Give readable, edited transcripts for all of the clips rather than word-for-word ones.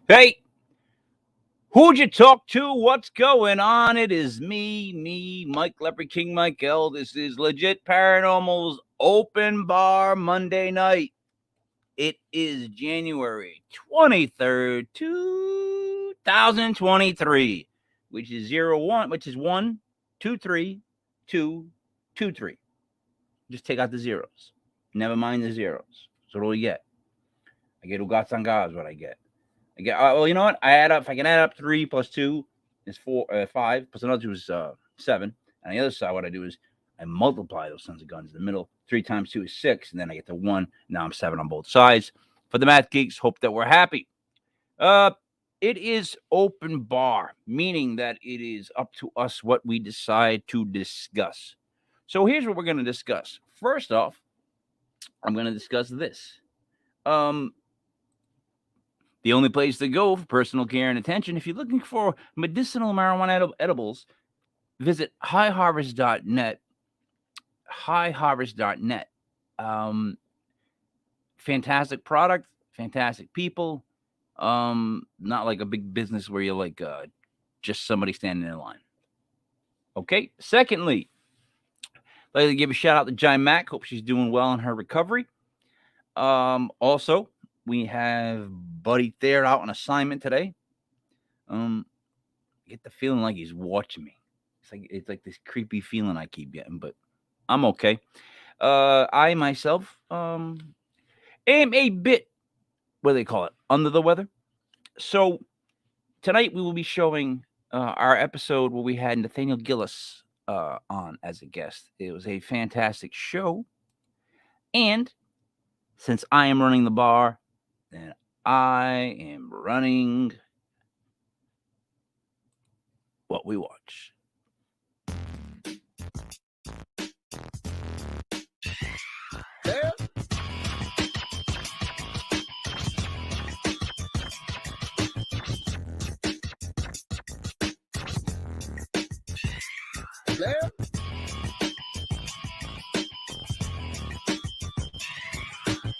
Hey, who'd you talk to? What's going on? It is me, Mike Leopard King Mike L. This is Legit Paranormal's Open Bar Monday night. It is January 23rd, 2023, which is 01, which is 1, 2, 3, 2, 2, 3. Just take out the zeros. Never mind the zeros. So what do we get? I get Ugats on God is what I get. Again, well, you know what? I add up. If I can add up 3 plus 2 is 5 plus another 2 is 7. And on the other side, what I do is I multiply those sons of guns. In the middle, 3 times 2 is 6, and then I get to 1. Now I'm 7 on both sides. For the math geeks, hope that we're happy. It is open bar, meaning that it is up to us what we decide to discuss. So here's what we're going to discuss. First off, I'm going to discuss this. The only place to go for personal care and attention, if you're looking for medicinal marijuana edibles, visit highharvest.net. Highharvest.net. Fantastic product, fantastic people. Not like a big business where you're like just somebody standing in line. Okay. Secondly, I'd like to give a shout out to Jai Mack. Hope she's doing well in her recovery. Also, we have Buddy Thayer out on assignment today. I get the feeling like he's watching me. It's like this creepy feeling I keep getting, but I'm okay. I myself am a bit, what do they call it, under the weather. So tonight we will be showing our episode where we had Nathaniel Gillis on as a guest. It was a fantastic show, and since I am running the bar, then I am running what we watch. There. There.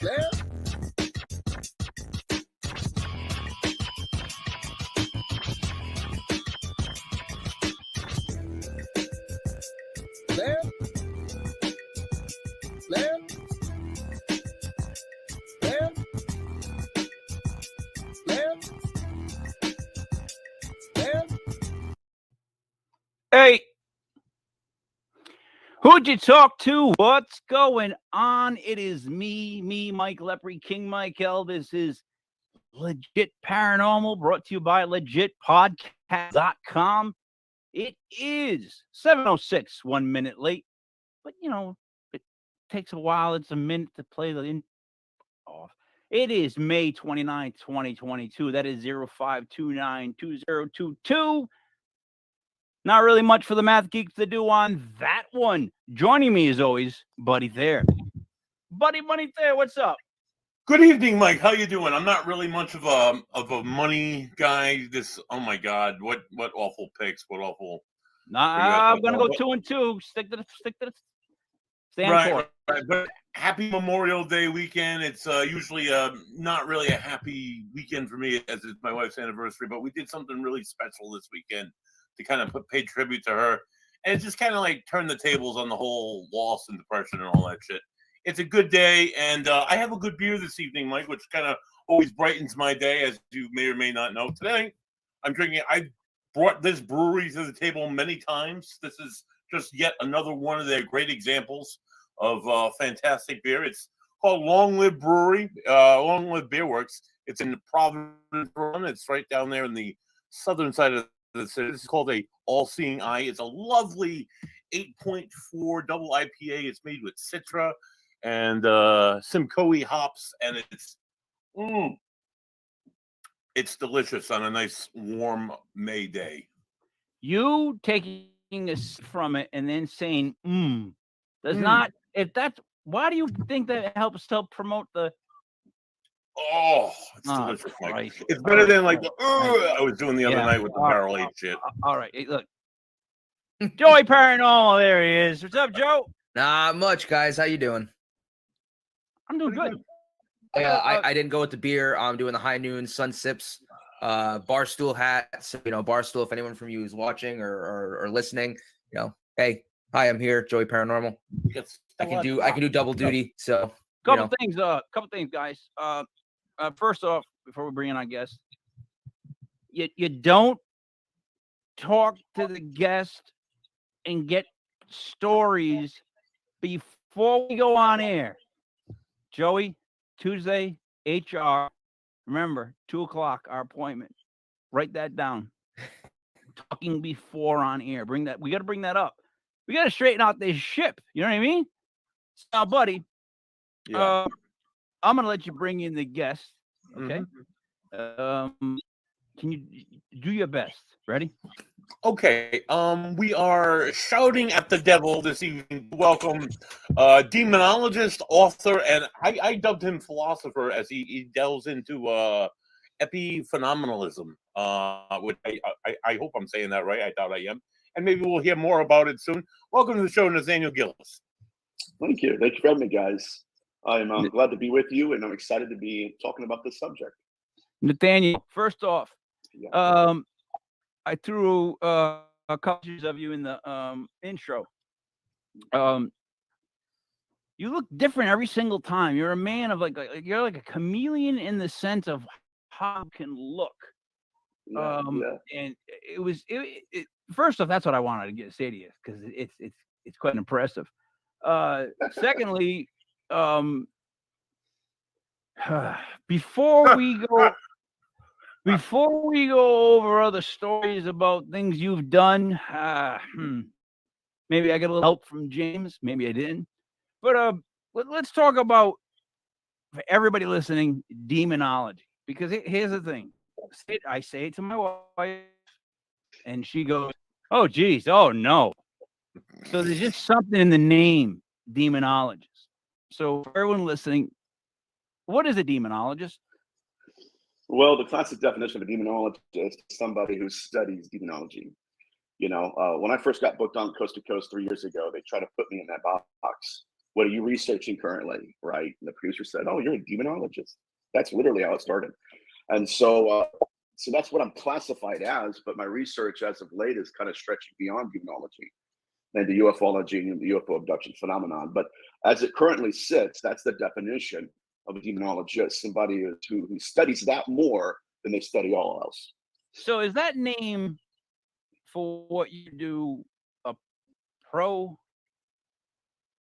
There. There. There. There. There. There. Hey, who'd you talk to? What's going on? It is me, Mike Lepre, King Mike L. This is Legit Paranormal, brought to you by legitpodcast.com. It is 7:06, 1 minute late, but you know, it takes a while. It's a minute to play the in off. It is May 29th, 2022. That is 05292022. Not really much for the math geeks to do on that one. Joining me as always, Buddy Thayer. Buddy Thayer, what's up? Good evening, Mike. How you doing? I'm not really much of a money guy. Oh my God, what awful picks, what awful. Nah, I'm gonna go 2 and 2. Stick to the stand right. But happy Memorial Day weekend. It's usually not really a happy weekend for me as it's my wife's anniversary, but we did something really special this weekend to kind of pay tribute to her, and it just kind of like turned the tables on the whole loss and depression and all that shit. It's a good day, and I have a good beer this evening, Mike, which kind of always brightens my day, as you may or may not know. Today, I'm drinking. I brought this brewery to the table many times. This is just yet another one of their great examples of fantastic beer. It's called Long Live Brewery, Long Live Beer Works. It's in Providence. It's right down there in the southern side of the city. This is called a All-Seeing Eye. It's a lovely 8.4 double IPA. It's made with Citra and Simcoe hops, and it's delicious on a nice warm May day. You taking this from it and then saying does not, if that's, why do you think that helps to promote the it's delicious. It's better than like the I was doing the other night with the barrel aged shit. All right, hey, look, Joey Paranormal, there he is. What's up, Joe? Not much, guys. How you doing? I'm doing good. I didn't go with the beer. I'm doing the high noon sun sips. Barstool hat. So, Barstool, if anyone from you is watching or listening, hey, hi, I'm here, Joey Paranormal. I can do double duty. So, Couple things, guys. First off, before we bring in our guest, you don't talk to the guest and get stories before we go on air. Joey, Tuesday, HR. Remember, 2:00, our appointment. Write that down. Talking before on air. We got to bring that up. We got to straighten out this ship. You know what I mean? So, buddy, I'm going to let you bring in the guest. Okay. Can you do your best? Ready? Okay. We are shouting at the devil this evening. Welcome, demonologist, author, and I dubbed him philosopher as he delves into epiphenomenalism. Which I hope I'm saying that right. I doubt I am, and maybe we'll hear more about it soon. Welcome to the show, Nathaniel Gillis. Thank you for having me, guys. I'm glad to be with you, and I'm excited to be talking about this subject. Nathaniel, first off, I threw a couple of you in the intro. You look different every single time. You're a man of you're like a chameleon in the sense of how you can look. And first off, that's what I wanted to say to you, because it's quite impressive. Secondly, before we go over other stories about things you've done, maybe I got a little help from James, maybe I didn't. But let's talk about, for everybody listening, demonology. Because here's the thing. I say it to my wife, and she goes, "Oh, geez, oh, no." So there's just something in the name, demonologist. So for everyone listening, what is a demonologist? Well, the classic definition of a demonologist is somebody who studies demonology. When I first got booked on Coast to Coast 3 years ago, they tried to put me in that box. What are you researching currently, right? And the producer said, "Oh, you're a demonologist." That's literally how it started. And so that's what I'm classified as, but my research as of late is kind of stretching beyond demonology and the ufology and the UFO abduction phenomenon. But as it currently sits, that's the definition of a demonologist, somebody who studies that more than they study all else. So is that name for what you do a pro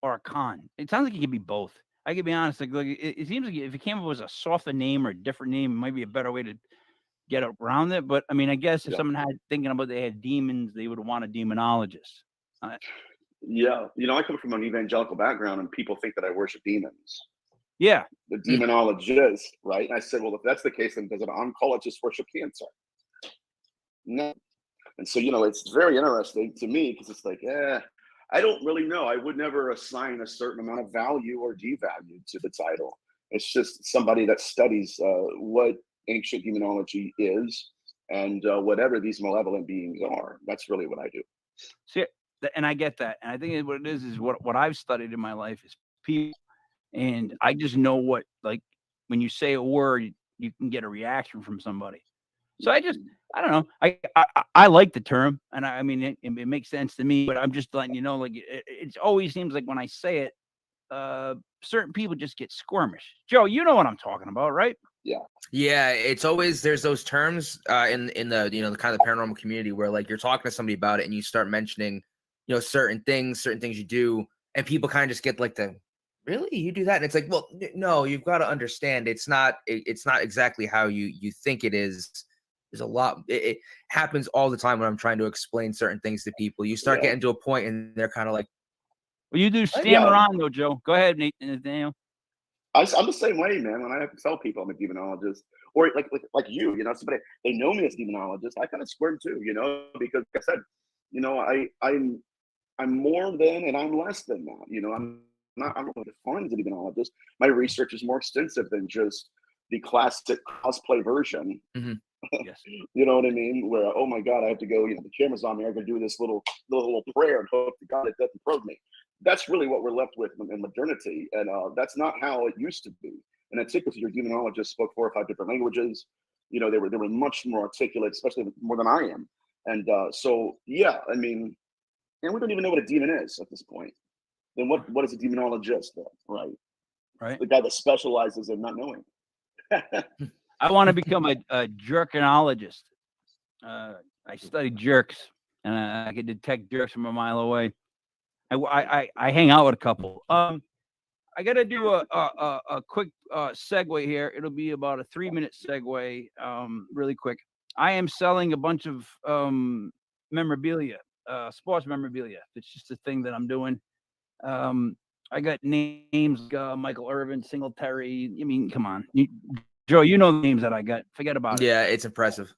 or a con? It sounds like it could be both. I could be honest. It seems like if it came up as a softer name or a different name, it might be a better way to get around it. But I mean, I guess if someone had thinking about they had demons, they would want a demonologist. I come from an evangelical background, and people think that I worship demons. Yeah. The demonologist, right? And I said, well, if that's the case, then does an oncologist worship cancer? No. And so, it's very interesting to me, because it's like, I don't really know. I would never assign a certain amount of value or devalue to the title. It's just somebody that studies what ancient demonology is, and whatever these malevolent beings are. That's really what I do. See, and I get that. And I think what it is what I've studied in my life is people. And I just know what, like, when you say a word, you can get a reaction from somebody. So I don't know. I like the term, and I mean, it makes sense to me, but I'm just letting you know, like, it always seems like when I say it, certain people just get squirmish. Joe, you know what I'm talking about, right? Yeah. It's always, there's those terms in the, the kind of the paranormal community where, like, you're talking to somebody about it and you start mentioning, certain things you do, and people kind of just get like really, you do that? And it's like, well, no, you've got to understand, it's not exactly how you think it is. There's a lot. It happens all the time when I'm trying to explain certain things to people. You start getting to a point and they're kind of like, well, you do stammer on though, Joe. Go ahead, Nathaniel. I'm the same way, man. When I have to tell people I'm a demonologist, or like you, somebody, they know me as a demonologist, I kind of squirm too, because like I said, I'm more than and I'm less than that. I don't know define as a demonologist. My research is more extensive than just the classic cosplay version. Mm-hmm. Yes. You know what I mean? Where, oh my God, I have to go, the camera's on me, I'm gonna do this little prayer and hope to God it doesn't probe me. That's really what we're left with in modernity. And that's not how it used to be. And I think if your demonologist spoke 4 or 5 different languages, You know, they were much more articulate, especially more than I am. And so, yeah, I mean, and we don't even know what a demon is at this point. Then what is a demonologist, though? Right? Right. The guy that specializes in not knowing. I want to become a jerkinologist. I studied jerks, and I could detect jerks from a mile away. I hang out with a couple. I got to do a quick segue here. It'll be about a 3-minute segue, really quick. I am selling a bunch of memorabilia, sports memorabilia. It's just a thing that I'm doing. I got names like Michael Irvin, Singletary. I mean, come on, Joe, you know the names that I got. Forget about it. Yeah, it's impressive.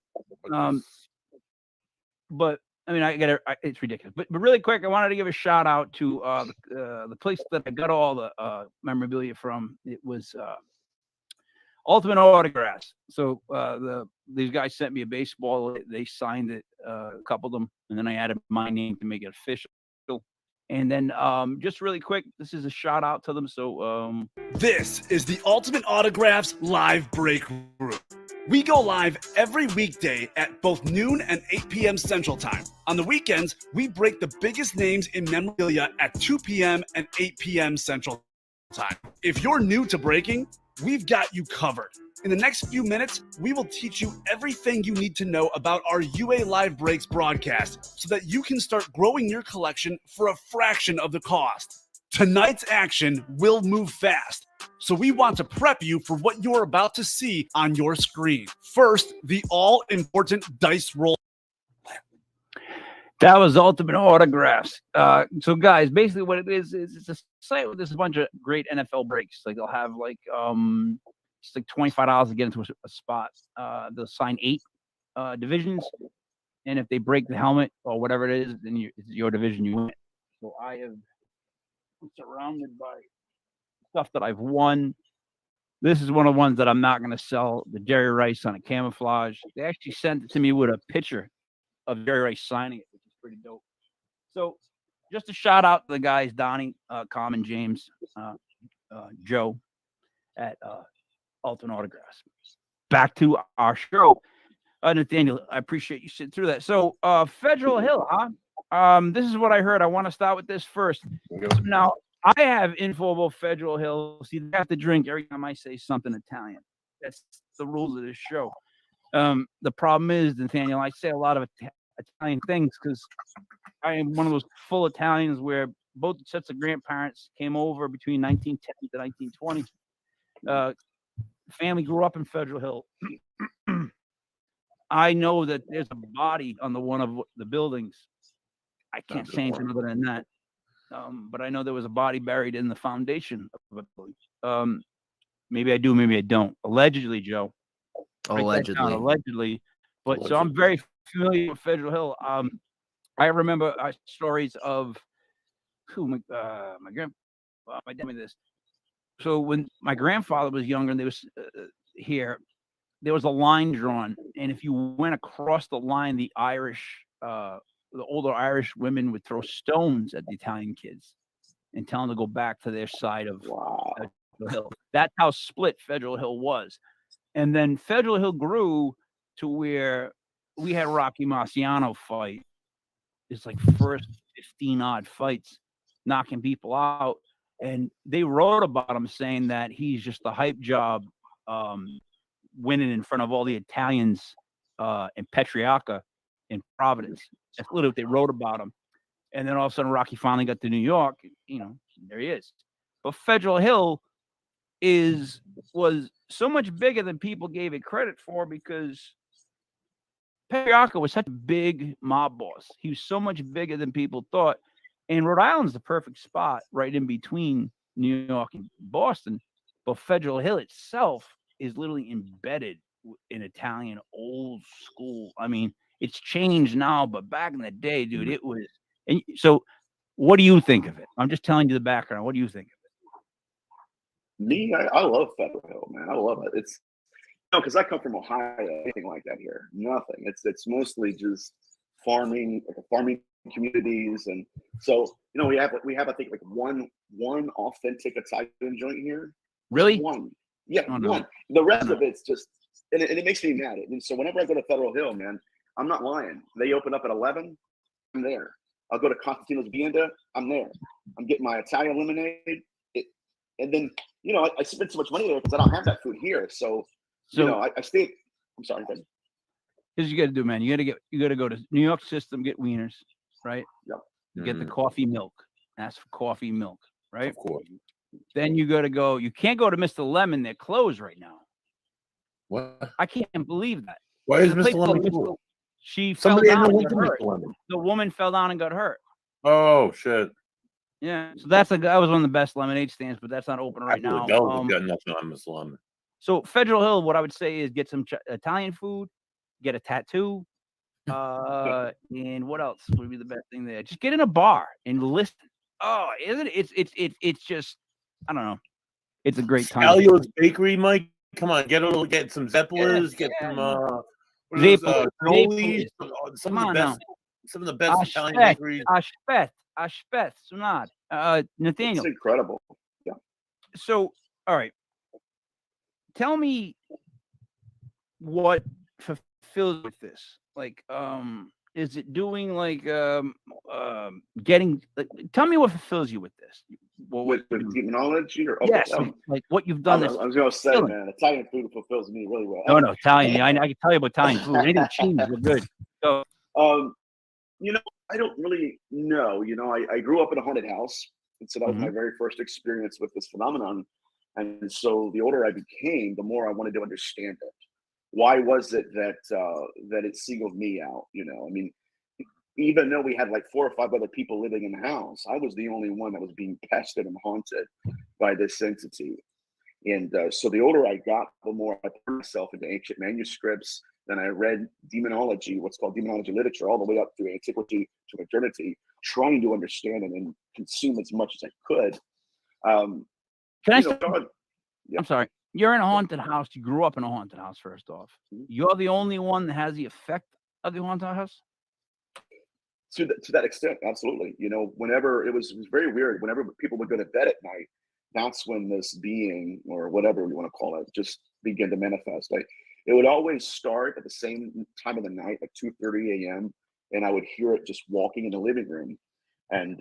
But I mean, it's ridiculous. But really quick, I wanted to give a shout out to the place that I got all the memorabilia from. It was Ultimate Autographs. So these guys sent me a baseball. They signed it, a couple of them, and then I added my name to make it official. And then just really quick, this is a shout out to them. So this is the Ultimate Autographs live break room. We go live every weekday at both noon and 8 p.m. Central Time. On the weekends, we break the biggest names in memorabilia at 2 p.m. and 8 p.m. Central Time. If you're new to breaking, we've got you covered. In the next few minutes, we will teach you everything you need to know about our UA Live Breaks broadcast so that you can start growing your collection for a fraction of the cost. Tonight's action will move fast, so we want to prep you for what you're about to see on your screen. First, the all-important dice roll. that was Ultimate Autographs. So guys, basically what it is it's a site with this bunch of great NFL breaks. Like they'll have like it's like $25 to get into a spot. They'll sign 8 divisions, and if they break the helmet or whatever it is, then it's your division, you win. So I have surrounded by stuff that I've won. This is one of the ones that I'm not going to sell. The Jerry Rice on a camouflage. They actually sent it to me with a picture of Jerry Rice signing it, which is pretty dope. So just a shout out to the guys, Donnie, Common, James, Joe at Ultimate Autographs. Back to our show. Nathaniel, I appreciate you sitting through that. So Federal Hill, huh? This is what I heard. I want to start with this first. Now, I have info about Federal Hill. So you have to drink every time I say something Italian. That's the rules of this show. The problem is, Nathaniel, I say a lot of Italian things because I am one of those full Italians where both sets of grandparents came over between 1910 to 1920. Family grew up in Federal Hill. I know that there's a body on one of the buildings. I can't say anything other than that. But I know there was a body buried in the foundation of a building. Maybe I do, maybe I don't. Allegedly, Joe. Allegedly. But allegedly. So I'm very familiar with Federal Hill. I remember stories of my dad made this. So when my grandfather was younger and they was here, there was a line drawn, and if you went across the line, the older Irish women would throw stones at the Italian kids and tell them to go back to their side of Federal Hill. That's how split Federal Hill was. And then Federal Hill grew to where we had Rocky Marciano fight. It's like first 15 odd fights, knocking people out. And they wrote about him saying that he's just a hype job, winning in front of all the Italians in Petriaca in Providence. That's literally what they wrote about him. And then all of a sudden, Rocky finally got to New York. There he is. But Federal Hill was so much bigger than people gave it credit for because Petriaca was such a big mob boss. He was so much bigger than people thought. And Rhode Island's the perfect spot right in between New York and Boston. But Federal Hill itself is literally embedded in Italian old school. I mean, it's changed now, but back in the day, dude, it was. And so, what do you think of it? I'm just telling you the background. What do you think of it? Me, I love Federal Hill, man. I love it. It's because I come from Ohio, anything like that here, nothing. It's mostly just farming communities, and so we have I think like one authentic Italian joint here. Really? One. Yeah, oh, no. one. The rest of it's just and it makes me mad. And so whenever I go to Federal Hill, man, I'm not lying. They open up at 11. I'm there. I'll go to Constantino's Vianda. I'm there. I'm getting my Italian lemonade. And then, you know, I spend so much money there because I don't have that food here. So you know, I stay. I'm sorry. Here's what you got to do, man. You got to go to New York System, get wieners, right? Yep. Get the coffee milk. Ask for coffee milk, right? Of course. Then you got to go. You can't go to Mr. Lemon. They're closed right now. What? I can't believe that. Why is There's a place Mr. called Lemon cool? She Somebody fell I down know and went to got hurt. Mr. Lemon. The woman fell down and got hurt. Oh shit! Yeah, so that was one of the best lemonade stands, but that's not open right now. Got nothing on Mr. Lemon. So Federal Hill, what I would say is get some Italian food, get a tattoo, and what else would be the best thing there? Just get in a bar and listen. Oh, isn't it? It's just, I don't know. It's a great time. Alio's Bakery, Mike. Come on, get some Zeppelas, get some cannolis, some of the best Italian bakeries. Aspet, Sunad, Nathaniel. It's incredible. Yeah. So, all right. Tell me what fulfills with this. Like, is it doing like getting? Like, tell me what fulfills you with this. With demonology or yes, like what you've done. I was gonna say, man, Italian food fulfills me really well. No, Italian. I can tell you about Italian food. Anything cheese, we're good. So, you know, I don't really know. You know, I grew up in a haunted house, and so that was my very first experience with this phenomenon. And so the older I became, the more I wanted to understand it. Why was it that it singled me out? You know, I mean, even though we had like 4 or 5 other people living in the house, I was the only one that was being pestered and haunted by this entity. And so the older I got, the more I put myself into ancient manuscripts. Then I read demonology, what's called demonology literature, all the way up through antiquity to modernity, trying to understand it and consume as much as I could. I'm sorry. You're in a haunted house. You grew up in a haunted house, first off. You're the only one that has the effect of the haunted house? To that extent, absolutely. You know, whenever it was very weird, whenever people would go to bed at night, that's when this being, or whatever you want to call it, just began to manifest. Like, it would always start at the same time of the night, like 2:30 a.m., and I would hear it just walking in the living room. And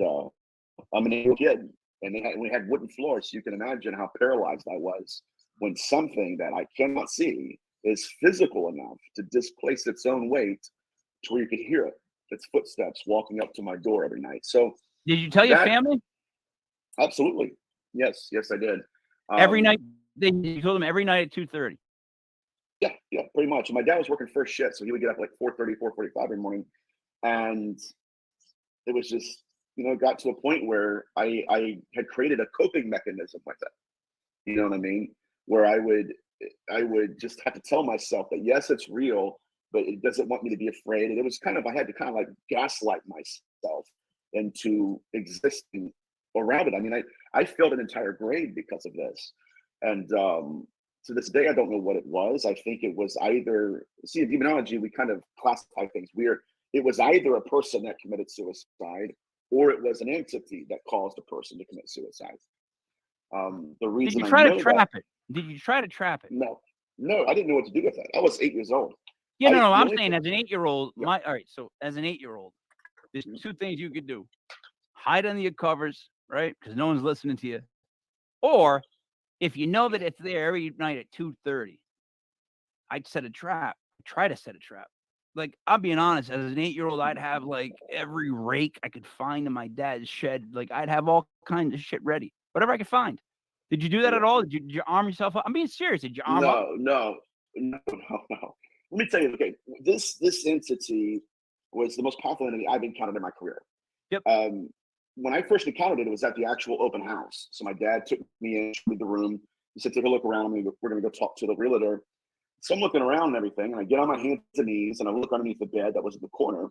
I'm an little kid, and we had wooden floors, so you can imagine how paralyzed I was when something that I cannot see is physical enough to displace its own weight to where you could hear it, its footsteps walking up to my door every night. So, did you tell your family? Absolutely. Yes, I did. Every night, you told them every night at 2:30. Yeah, pretty much. And my dad was working first shift, so he would get up like 4:30, 4:45 in the morning. And it was just, you know, it got to a point where I had created a coping mechanism with it. You know what I mean? Where I would just have to tell myself that, yes, it's real, but it doesn't want me to be afraid. And it was kind of, I had to kind of like gaslight myself into existing around it. I mean, I filled an entire grade because of this. And to this day, I don't know what it was. I think it was either, see, in demonology, we kind of classify things weird. It was either a person that committed suicide, or it was an entity that caused a person to commit suicide. The reason Did you try to trap it? Did you try to trap it? No, I didn't know what to do with that. I was 8 years old. Yeah, no, I'm saying as an 8-year-old, all right, so as an 8-year-old, there's 2 things you could do. Hide under your covers, right? Because no one's listening to you. Or if you know that it's there every night at 2:30, I'd set a trap. Try to set a trap. Like, I'm being honest, as an 8-year-old, I'd have like every rake I could find in my dad's shed. Like, I'd have all kinds of shit ready, whatever I could find. Did you do that at all? Did you arm yourself up? I'm being serious. Did you arm up? No. Let me tell you, okay, this entity was the most powerful entity I've encountered in my career. Yep. When I first encountered it, it was at the actual open house. So my dad took me into the room. He said, take a look around. We're going to go talk to the realtor. So I'm looking around and everything, and I get on my hands and knees, and I look underneath the bed that was in the corner,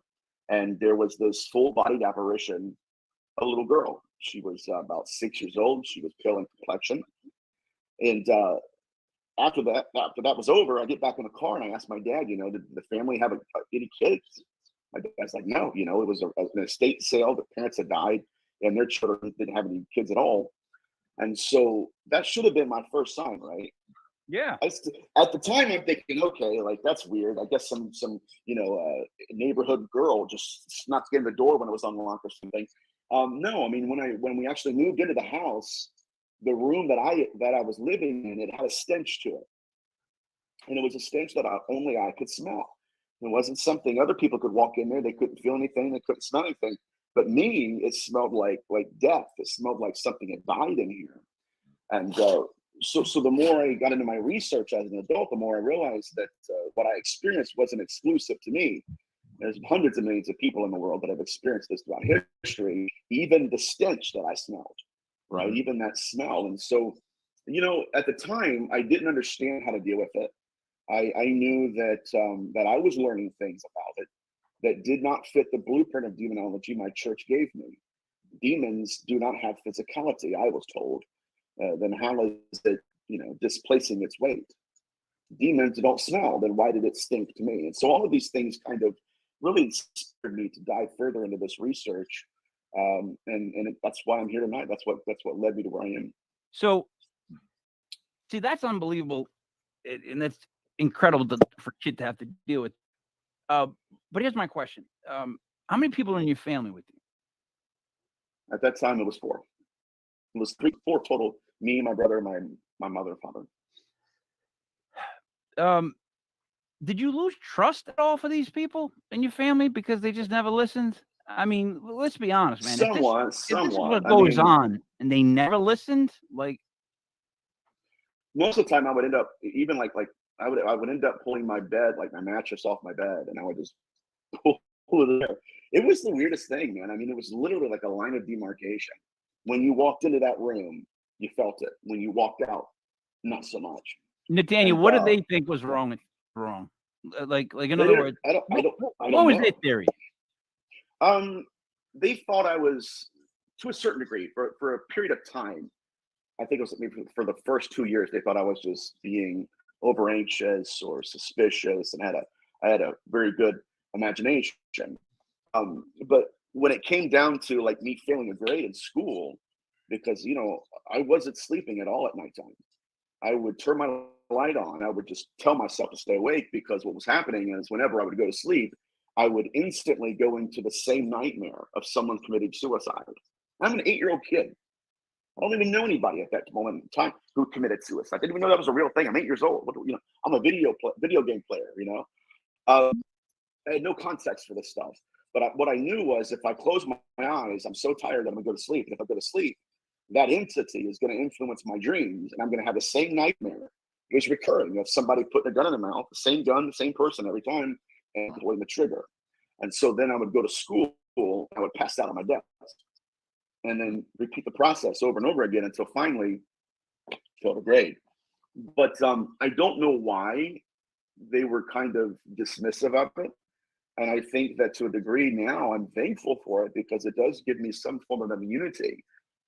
and there was this full-bodied apparition, a little girl. She was about 6 years old. She was pale in complexion. And after that was over, I get back in the car, and I asked my dad, you know, did the family have any kids? My dad's like, no, you know, it was an estate sale. The parents had died, and their children didn't have any kids at all. And so that should have been my first sign, right? Yeah. At the time, I'm thinking, okay, like that's weird. I guess some neighborhood girl just snuck in the door when it was unlocked or something. No, I mean when we actually moved into the house, the room that I was living in, it had a stench to it, and it was a stench that only I could smell. It wasn't something other people could walk in there. They couldn't feel anything. They couldn't smell anything. But me, it smelled like death. It smelled like something had died in here. And so the more I got into my research as an adult, the more I realized that what I experienced wasn't exclusive to me. There's hundreds of millions of people in the world that have experienced this throughout history, even the stench that I smelled, right? Mhm. Even that smell. And so, at the time, I didn't understand how to deal with it. I knew that I was learning things about it that did not fit the blueprint of demonology my church gave me. Demons do not have physicality, I was told. Then how is it, displacing its weight? Demons don't smell, then why did it stink to me? And so all of these things kind of really inspired me to dive further into this research. That's why I'm here tonight. That's what led me to where I am. So, see, that's unbelievable, and that's incredible for kid to have to deal with. But here's my question: how many people in your family with you? At that time, it was four. It was four total. Me, my brother, my mother, and father. Did you lose trust at all for these people in your family because they just never listened? I mean, let's be honest, man. If this is what Somewhat. I goes mean, on and they never listened, like, most of the time, I would end up even like I would end up pulling my bed, like my mattress off my bed, and I would just pull it there. It was the weirdest thing, man. I mean, it was literally like a line of demarcation. When you walked into that room, you felt it. When you walked out, not so much. Nathaniel, And what did they think was wrong? Like in they other didn't. words, I don't. I what, don't. what I what don't was know. their theory? They thought I was, to a certain degree, for a period of time. I think it was maybe for the first 2 years, they thought I was just being over anxious or suspicious, and I had a very good imagination. But when it came down to like me failing a grade in school, because I wasn't sleeping at all at nighttime. I would turn my light on. I would just tell myself to stay awake, because what was happening is whenever I would go to sleep, I would instantly go into the same nightmare of someone committing suicide. I'm an 8-year-old kid. I don't even know anybody at that moment in time who committed suicide. I didn't even know that was a real thing. I'm 8 years old. I'm a video game player. I had no context for this stuff. But what I knew was, if I close my eyes, I'm so tired that I'm going to go to sleep. And if I go to sleep, that entity is going to influence my dreams, and I'm going to have the same nightmare. It's recurring of somebody putting a gun in their mouth, the same gun, the same person every time, and pulling the trigger. And so then I would go to school, I would pass out on my desk, and then repeat the process over and over again until finally failed a grade. But I don't know why they were kind of dismissive of it. And I think that to a degree now I'm thankful for it, because it does give me some form of immunity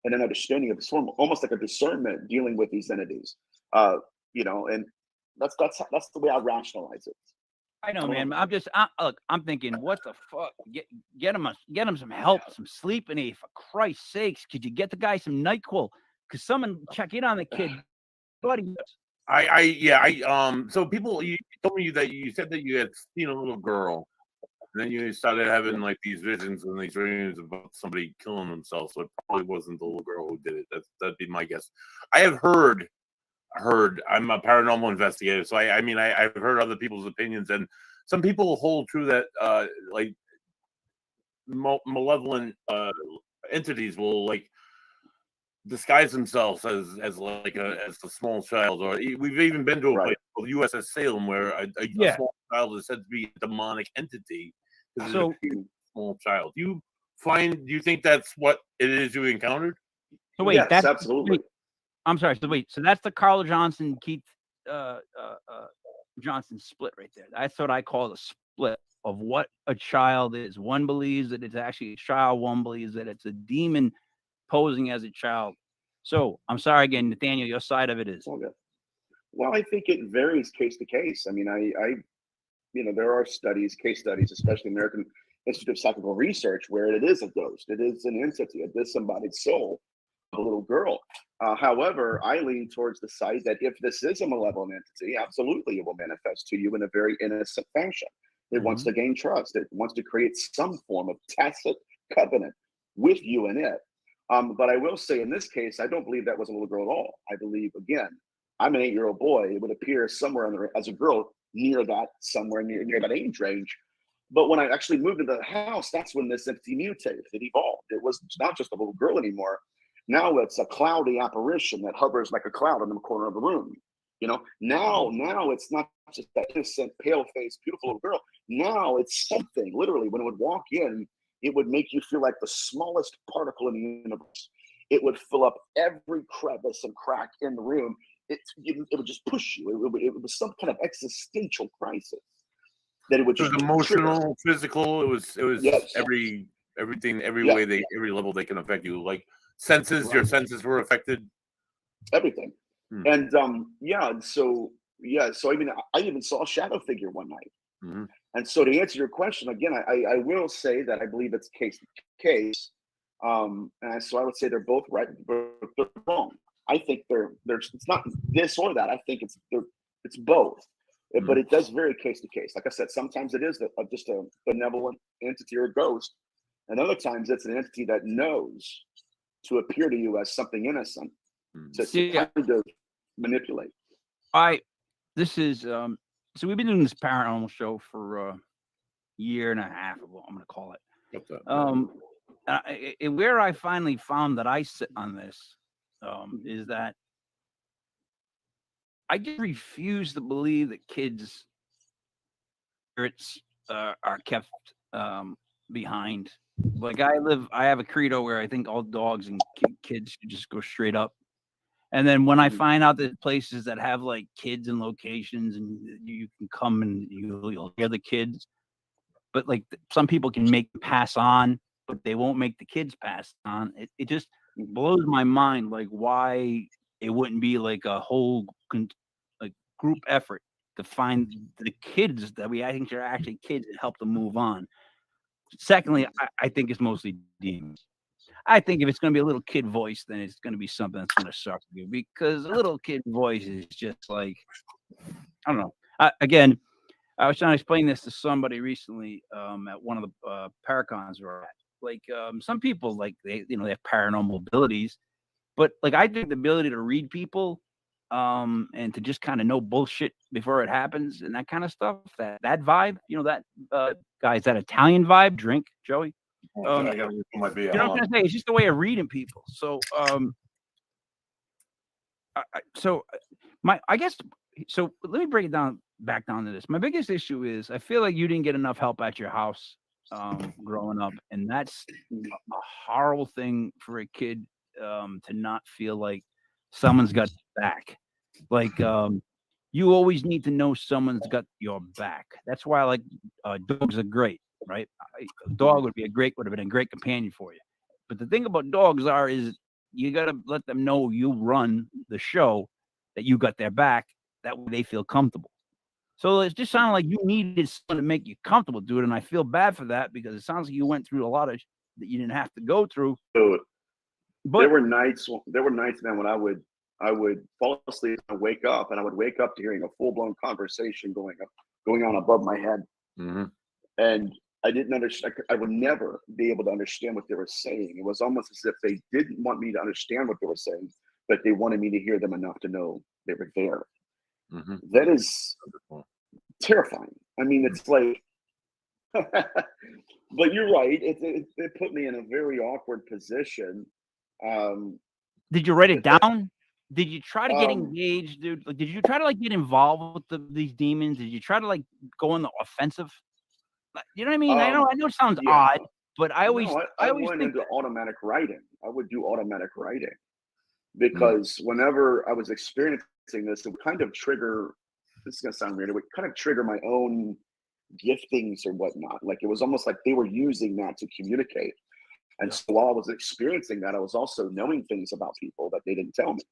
and an understanding of sort of almost like a discernment dealing with these entities. And that's the way I rationalize it. I know, man. I'm thinking, what the fuck? Get him some help, some sleeping aid, for Christ's sakes. Could you get the guy some NyQuil? Could someone check in on the kid, buddy? So people, you told me that you said that you had seen a little girl, and then you started having like these visions and these dreams about somebody killing themselves. So it probably wasn't the little girl who did it. That'd be my guess. I have heard. I'm a paranormal investigator, so I've heard other people's opinions, and some people hold true that like malevolent entities will like disguise themselves as a small child, or we've even been to a place called USS Salem where a small child is said to be a demonic entity because it's a small child. Do you think that's what it is you encountered? So wait, yes, absolutely. I'm sorry. So that's the Carl Johnson Keith Johnson split right there. That's what I call the split of what a child is. One believes that it's actually a child. One believes that it's a demon posing as a child. So I'm sorry again, Nathaniel, your side of it is. Okay. Well, I think it varies case to case. I mean, there are case studies, especially American Institute of Psychical Research, where it is a ghost. It is an entity. A disembodied soul. a little girl. However, I lean towards the side that if this is a malevolent entity, absolutely it will manifest to you in a very innocent fashion. It wants to gain trust. It wants to create some form of tacit covenant with you and it. But I will say in this case, I don't believe that was a little girl at all. I believe, again, I'm an 8-year-old boy. It would appear somewhere as a girl near that, somewhere near that age range. But when I actually moved into the house, that's when this entity mutated. It evolved. It was not just a little girl anymore. Now it's a cloudy apparition that hovers like a cloud in the corner of the room. Now it's not just that innocent, pale-faced, beautiful little girl. Now it's something. Literally, when it would walk in, it would make you feel like the smallest particle in the universe. It would fill up every crevice and crack in the room. It would just push you. It was some kind of existential crisis that it would just emotional, physical. It was yes. everything, every level they can affect you. Like senses, your senses were affected. Everything. And so I mean, I even saw a shadow figure one night. And so to answer your question again, I will say that I believe it's case to case. And so I would say they're both right, but they're wrong. I think it's not this or that. I think it's both. But it does vary case to case. Like I said, sometimes it is just a benevolent entity or a ghost, and other times it's an entity that knows to appear to you as something innocent to kind of manipulate. This is so we've been doing this paranormal show for a year and a half. I'm going to call it. Where I finally found that I sit on this is that I just refuse to believe that kids' spirits are kept behind. Like I have a credo where I think all dogs and kids should just go straight up. And then when I find out that places that have like kids and locations and you can come and you'll hear the kids, but like some people can make them pass on, but they won't make the kids pass on. It just blows my mind, like why it wouldn't be like a whole like group effort to find the kids that I think are actually kids and help them move on. Secondly, I think it's mostly demons. I think if it's going to be a little kid voice, then it's going to be something that's going to suck you, because a little kid voice is just like, I don't know. Again, I was trying to explain this to somebody recently at one of the Paracons we're at. Like some people, like they have paranormal abilities, but like I think the ability to read people and to just kind of know bullshit before it happens and that kind of stuff, that vibe, that guys, that Italian vibe, drink, Joey. I gotta my beer. You know what I'm gonna say? It's just a way of reading people. So, I guess. So let me break it back down to this. My biggest issue is I feel like you didn't get enough help at your house growing up, and that's a horrible thing for a kid to not feel like someone's got your back. Like you always need to know someone's got your back. That's why like dogs are great. Right, a dog would have been a great companion for you. But the thing about dogs is you got to let them know you run the show, that you got their back. That way they feel comfortable. So it just sounded like you needed someone to make you comfortable, dude. And I feel bad for that because it sounds like you went through a lot of that you didn't have to go through. Dude, there were nights, man, when I would fall asleep and wake up, and I would wake up to hearing a full blown conversation going on above my head, and I didn't understand. I would never be able to understand what they were saying. It was almost as if they didn't want me to understand what they were saying, but they wanted me to hear them enough to know they were there. That is terrifying. I mean, it's like, but you're right. It put me in a very awkward position. Did you write it down? Did you try to get engaged, dude? Like, did you try to like get involved with these demons? Did you try to like go on the offensive? You know what I mean? I know it sounds odd, but I always went into automatic writing. I would do automatic writing because whenever I was experiencing this, it would kind of trigger. This is gonna sound weird. It would kind of trigger my own giftings or whatnot. Like it was almost like they were using that to communicate. And so while I was experiencing that, I was also knowing things about people that they didn't tell me.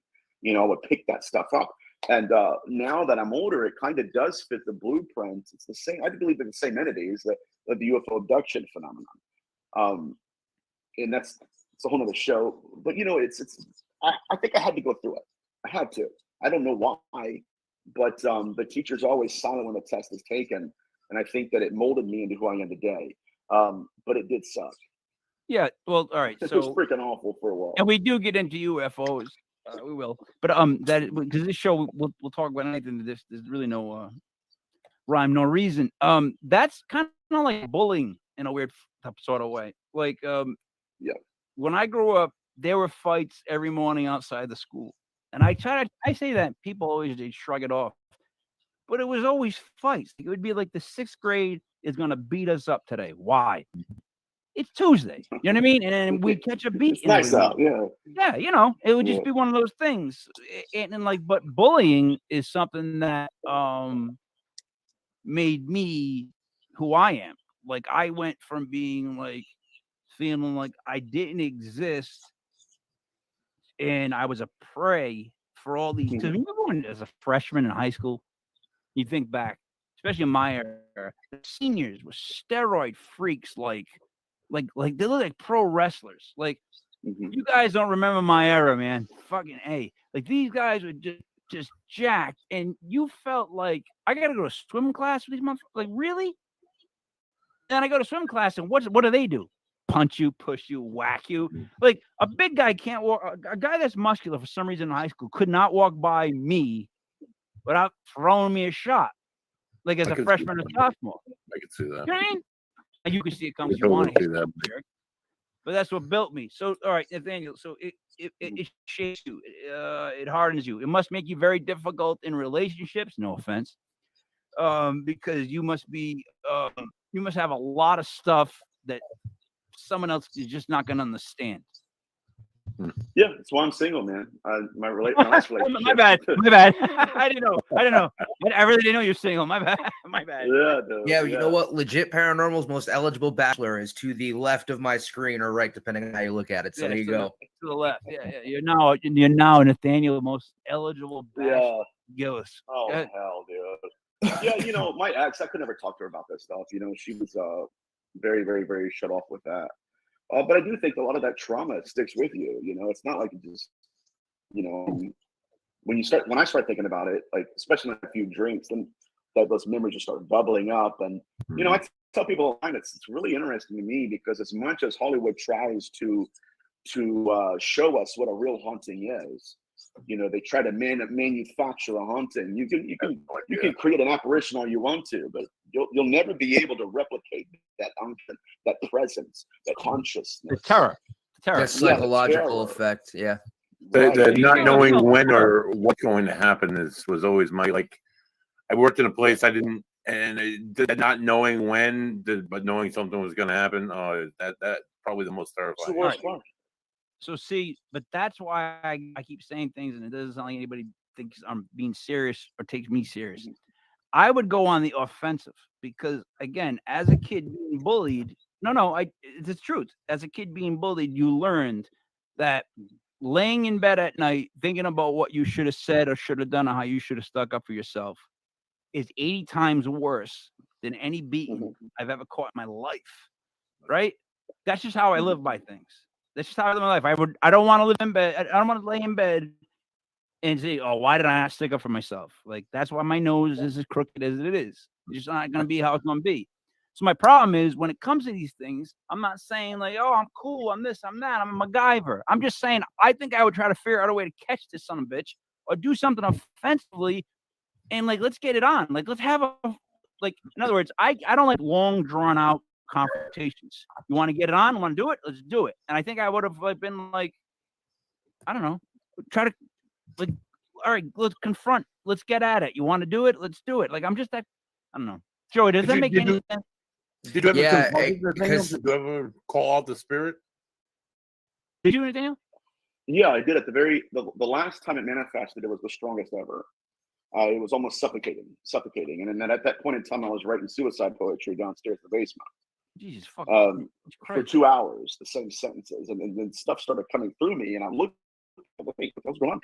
I would pick that stuff up. And now that I'm older, it kind of does fit the blueprint. It's the same. I believe in the same entities, the UFO abduction phenomenon. And that's it's a whole nother show. But I think I had to go through it. I had to. I don't know why, but the teacher's always silent when the test is taken, and I think that it molded me into who I am today. But it did suck. Yeah. Well, all right. It was So, freaking awful for a while. and we do get into UFOs. We will, but that because this show we'll talk about anything. There's really no rhyme, no reason. That's kind of like bullying in a weird sort of way. Like, Yeah. when I grew up, there were fights every morning outside the school, and I say that people always they shrug it off, but it was always fights. It would be like the 6th grade is gonna beat us up today. Why? It's Tuesday. You know what I mean? And then we catch a It's beat. nice out. Yeah. Yeah, it would just Yeah. be one of those things. And like, but bullying is something that made me who I am. Like, I went from being like feeling like I didn't exist and I was a prey for all these. Because remember when as a freshman in high school, you think back, especially in my era, the seniors were steroid freaks, like they look like pro wrestlers. Like, you guys don't remember my era, man. Fucking A. Like, these guys were just jacked, and you felt like I gotta go to swim class with these motherfuckers. Like, really? Then I go to swim class, and what do they do? Punch you, push you, whack you. Like, a big guy can't walk. A guy that's muscular for some reason in high school could not walk by me without throwing me a shot. Like, as a freshman or sophomore. I can see that. You know what I mean? And you can see it comes. I You want totally to see that. but that's what built me. So, all right, Nathaniel. So it shapes you. It hardens you. It must make you very difficult in relationships. No offense, because you must have a lot of stuff that someone else is just not going to understand. Yeah, that's why I'm single, man. My last relationship. My bad. I didn't know. I really didn't know you're single. My bad. Yeah, dude, Yeah, you know what? Legit Paranormal's most eligible bachelor is to the left of my screen or right, depending on how you look at it. So there you go. To the left. Yeah. You're now Nathaniel, the most eligible bachelor. Yeah. Gillis. Oh hell, dude. Yeah, my ex, I could never talk to her about this stuff. She was very, very, very shut off with that. But I do think a lot of that trauma sticks with you. It's not like it just, when I start thinking about it, like especially a few drinks, then those memories just start bubbling up. And I tell people all the time, it's really interesting to me because as much as Hollywood tries to show us what a real haunting is, they try to manufacture a haunting. You can create an apparition all you want to, but you'll never be able to replicate that unction, that presence, that consciousness, the terror. That psychological effect. Yeah. The not knowing when or what's going to happen was always my like. I worked in a place I didn't, and not knowing when, but knowing something was going to happen. Oh, that probably the most terrifying. So see, but that's why I keep saying things, and it doesn't sound like anybody thinks I'm being serious or takes me serious. I would go on the offensive because, again, as a kid being bullied, it's the truth. As a kid being bullied, you learned that laying in bed at night, thinking about what you should have said or should have done or how you should have stuck up for yourself is 80 times worse than any beating I've ever caught in my life. Right? That's just how I live by things. That's just how I live my life. I don't want to live in bed. I don't want to lay in bed and say, oh, why did I not stick up for myself? Like, that's why my nose is as crooked as it is. It's just not going to be how it's going to be. So my problem is when it comes to these things, I'm not saying like, oh, I'm cool, I'm this, I'm that, I'm a MacGyver. I'm just saying I think I would try to figure out a way to catch this son of a bitch or do something offensively and like, let's get it on. Like, let's have in other words, I don't like long drawn out confrontations. You want to get it on? Want to do it? Let's do it. And I think I would have been like, I don't know, try to like, all right, let's confront. Let's get at it. You want to do it? Let's do it. Like, I'm just that. I don't know. Joey, does that make any sense? Did you ever call out the spirit? Did you, Daniel? Yeah, I did. At the last time it manifested, it was the strongest ever. It was almost suffocating. And then at that point in time, I was writing suicide poetry downstairs in the basement. Jesus fucking for 2 hours, the same sentences, and then stuff started coming through me, and I looked, wait, what was going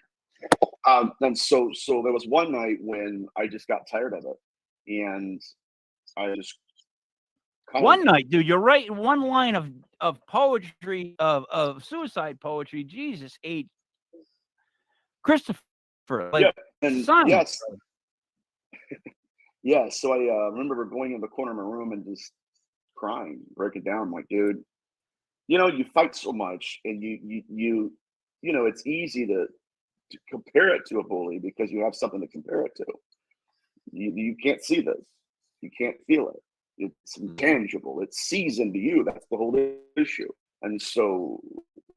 on? And so there was one night when I just got tired of it, and I just one night, dude. You're writing one line of of poetry, of suicide poetry. Jesus, Christopher, like Yeah, and science. yes. So I remember going in the corner of my room and just crying, breaking down, like, dude, you fight so much, and it's easy to compare it to a bully because you have something to compare it to. You can't see this, you can't feel it. It's intangible. It's seasoned to you. That's the whole issue. And so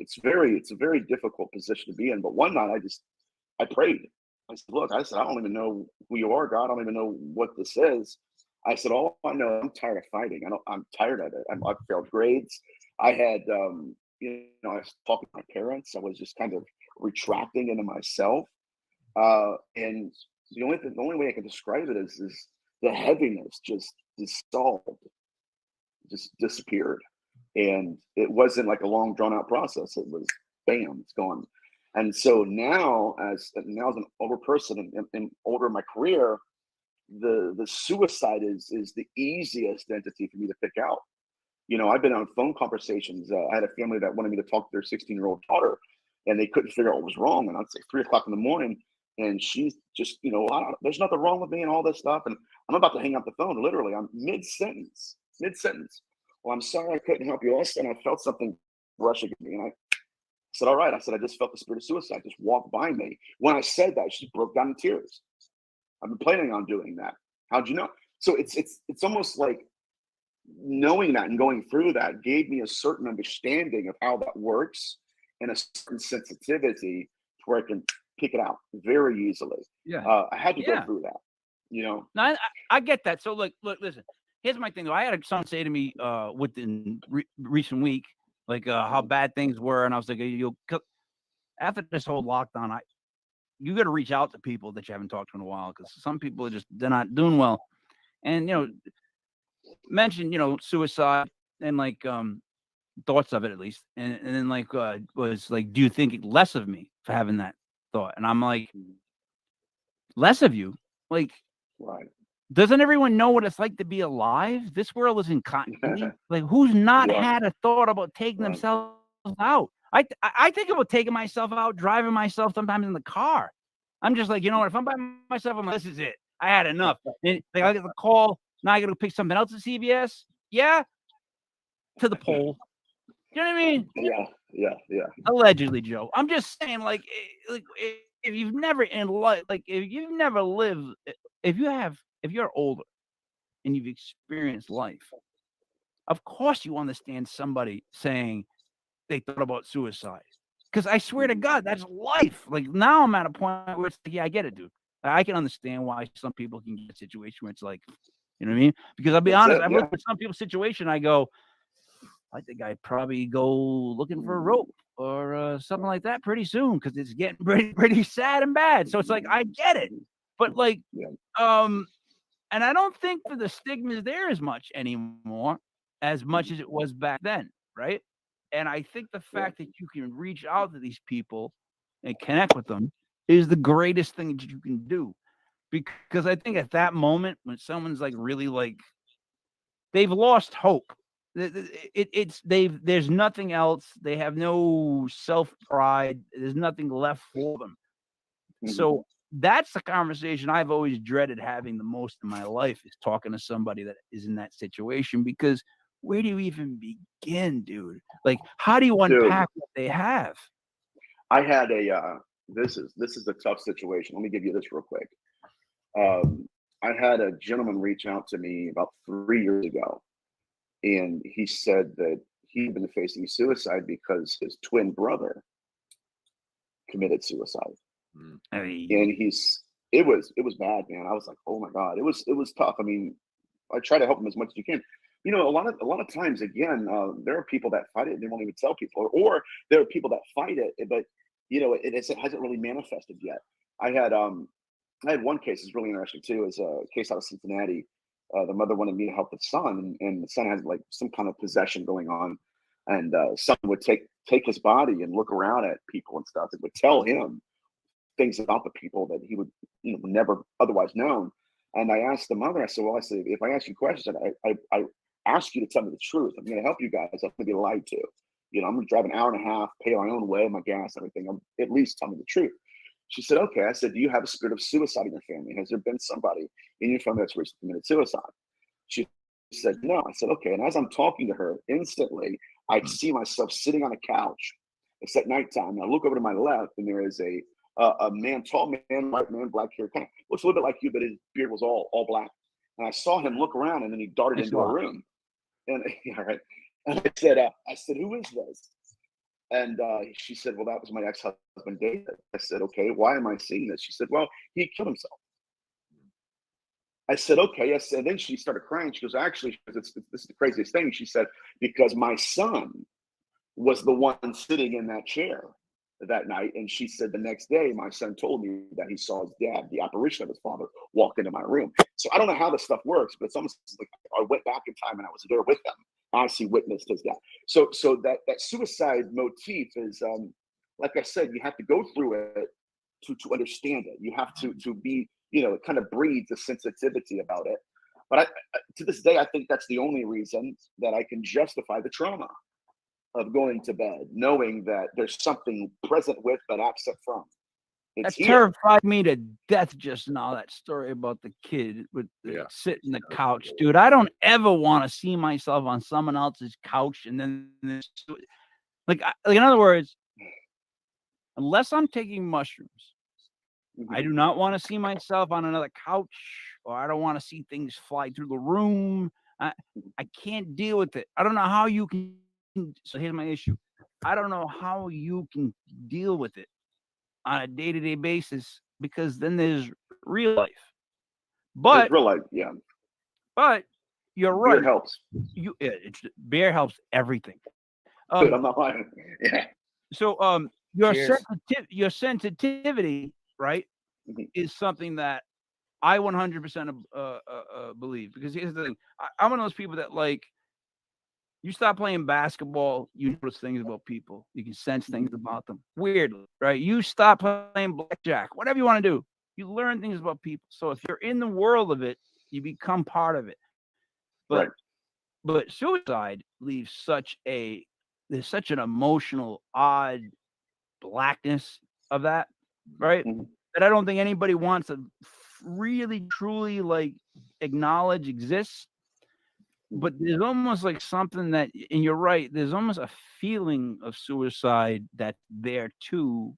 it's a very difficult position to be in. But one night I prayed. I said, look, I said, I don't even know who you are, God. I don't even know what this is. I said, all I know, I'm tired of fighting. I'm tired of it. I've failed grades. I had, I was talking to my parents. I was just kind of retracting into myself. And the only way I can describe it is the heaviness just dissolved, just disappeared. And it wasn't like a long drawn out process. It was bam, it's gone. And so now as an older person and older in my career, the suicide is the easiest entity for me to pick out. I've been on phone conversations. I had a family that wanted me to talk to their 16-year-old daughter, and they couldn't figure out what was wrong. And I'd say 3 o'clock in the morning, and she's just, there's nothing wrong with me and all this stuff. And I'm about to hang up the phone. Literally, I'm mid sentence. Well, I'm sorry I couldn't help you. All of a sudden, I felt something rushing at me, and I said, "All right." I said, "I just felt the spirit of suicide just walk by me." When I said that, she broke down in tears. I've been planning on doing that. How'd you know? So it's almost like knowing that and going through that gave me a certain understanding of how that works and a certain sensitivity to where I can pick it out very easily. Yeah. I had to go Yeah. through that, No, I get that. So look, listen. Here's my thing though. I had someone say to me within recent week, like how bad things were, and I was like, after this whole lockdown, you got to reach out to people that you haven't talked to in a while, because some people they're not doing well, and mention suicide and like thoughts of it at least, and then like was like, do you think less of me for having that thought? And I'm like, less of you, like. right. Doesn't everyone know what it's like to be alive? This world is in continuity. Like, who's not Yeah. had a thought about taking Right. themselves out? I think about taking myself out, driving myself sometimes in the car. I'm just like, you know what? If I'm by myself, I'm like, this is it. I had enough. And like, I get the call. Now I got to pick something else at CVS. Yeah, to the pole. You know what I mean? Yeah. Allegedly, Joe. I'm just saying, like if you've never in life, like if you've never lived, if you're older and you've experienced life, of course you understand somebody saying they thought about suicide. Because I swear to God, that's life. Like now I'm at a point where it's like, yeah, I get it, dude. I can understand why some people can get a situation where it's like, you know what I mean? Because I'll be That's honest, it, I've yeah. looked at some people's situation, I go, I think I'd probably go looking for a rope or something like that pretty soon, because it's getting pretty sad and bad. So it's like, I get it. But like, Yeah. and I don't think that the stigma is there as much anymore, as much as it was back then, right? And I think the fact that you can reach out to these people and connect with them is the greatest thing that you can do. Because I think at that moment when someone's like really like they've lost hope. There's nothing else. They have no self pride. There's nothing left for them. So that's the conversation I've always dreaded having the most in my life, is talking to somebody that is in that situation, because where do you even begin, dude? Like, how do you unpack what they have? I had this is a tough situation. Let me give you this real quick. I had a gentleman reach out to me about 3 years ago, and he said that he'd been facing suicide because his twin brother committed suicide. And it was bad, man. I was like, oh my God, it was tough. I mean, I try to help them as much as you can. A lot of times, again, there are people that fight it and they won't even tell people, or there are people that fight it, but it hasn't really manifested yet. I had one case that's really interesting too. Is a case out of Cincinnati. The mother wanted me to help the son, and the son had like some kind of possession going on, and son would take his body and look around at people and stuff. It would tell him things about the people that he would never otherwise known. And I asked the mother, I said, if I ask you questions, ask you to tell me the truth. I'm going to help you guys. I'm going to be lied to. I'm going to drive an hour and a half, pay my own way, my gas, everything. At least tell me the truth. She said, okay. I said, do you have a spirit of suicide in your family? Has there been somebody in your family that's recently committed suicide? She said, no. I said, okay. And as I'm talking to her, instantly, I see myself sitting on a couch. It's at nighttime. I look over to my left, and there is a man, tall man, white man, black hair, kind of looks a little bit like you, but his beard was all black. And I saw him look around, and then he darted into a room. And all right. And I said, who is this? And she said, well, that was my ex-husband, David. I said, okay, why am I seeing this? She said, well, he killed himself. I said, okay. Yes. And then she started crying. She goes, actually, this is the craziest thing. She said, because my son was the one sitting in that chair that night. And she said, the next day, my son told me that he saw his dad, the apparition of his father, walk into my room. So I don't know how this stuff works, but it's almost like I went back in time and I was there with them. I actually witnessed his death. So that suicide motif is, like I said, you have to go through it to understand it. You have to be, it kind of breeds a sensitivity about it. But I, to this day, I think that's the only reason that I can justify the trauma of going to bed, knowing that there's something present with but absent from. That terrified me to death just now, that story about the kid with sitting on the couch. Dude, I don't ever want to see myself on someone else's couch. And then, like in other words, unless I'm taking mushrooms, I do not want to see myself on another couch, or I don't want to see things fly through the room. I can't deal with it. I don't know how you can. So here's my issue. I don't know how you can deal with it on a day-to-day basis, because then there's real life. But real life, yeah. But you're right. Beer helps. Beer helps everything. Dude, I'm not lying. Yeah. So your sensitivity, right, is something that I 100% believe, because here's the thing. I'm one of those people that, like, you stop playing basketball, you notice things about people. You can sense things about them. Weirdly, right? You stop playing blackjack, whatever you want to do, you learn things about people. So if you're in the world of it, you become part of it. But suicide leaves there's such an emotional, odd blackness of that, right? That I don't think anybody wants to really, truly, like, acknowledge exists. But there's almost like something that, and you're right, there's almost a feeling of suicide that's there too.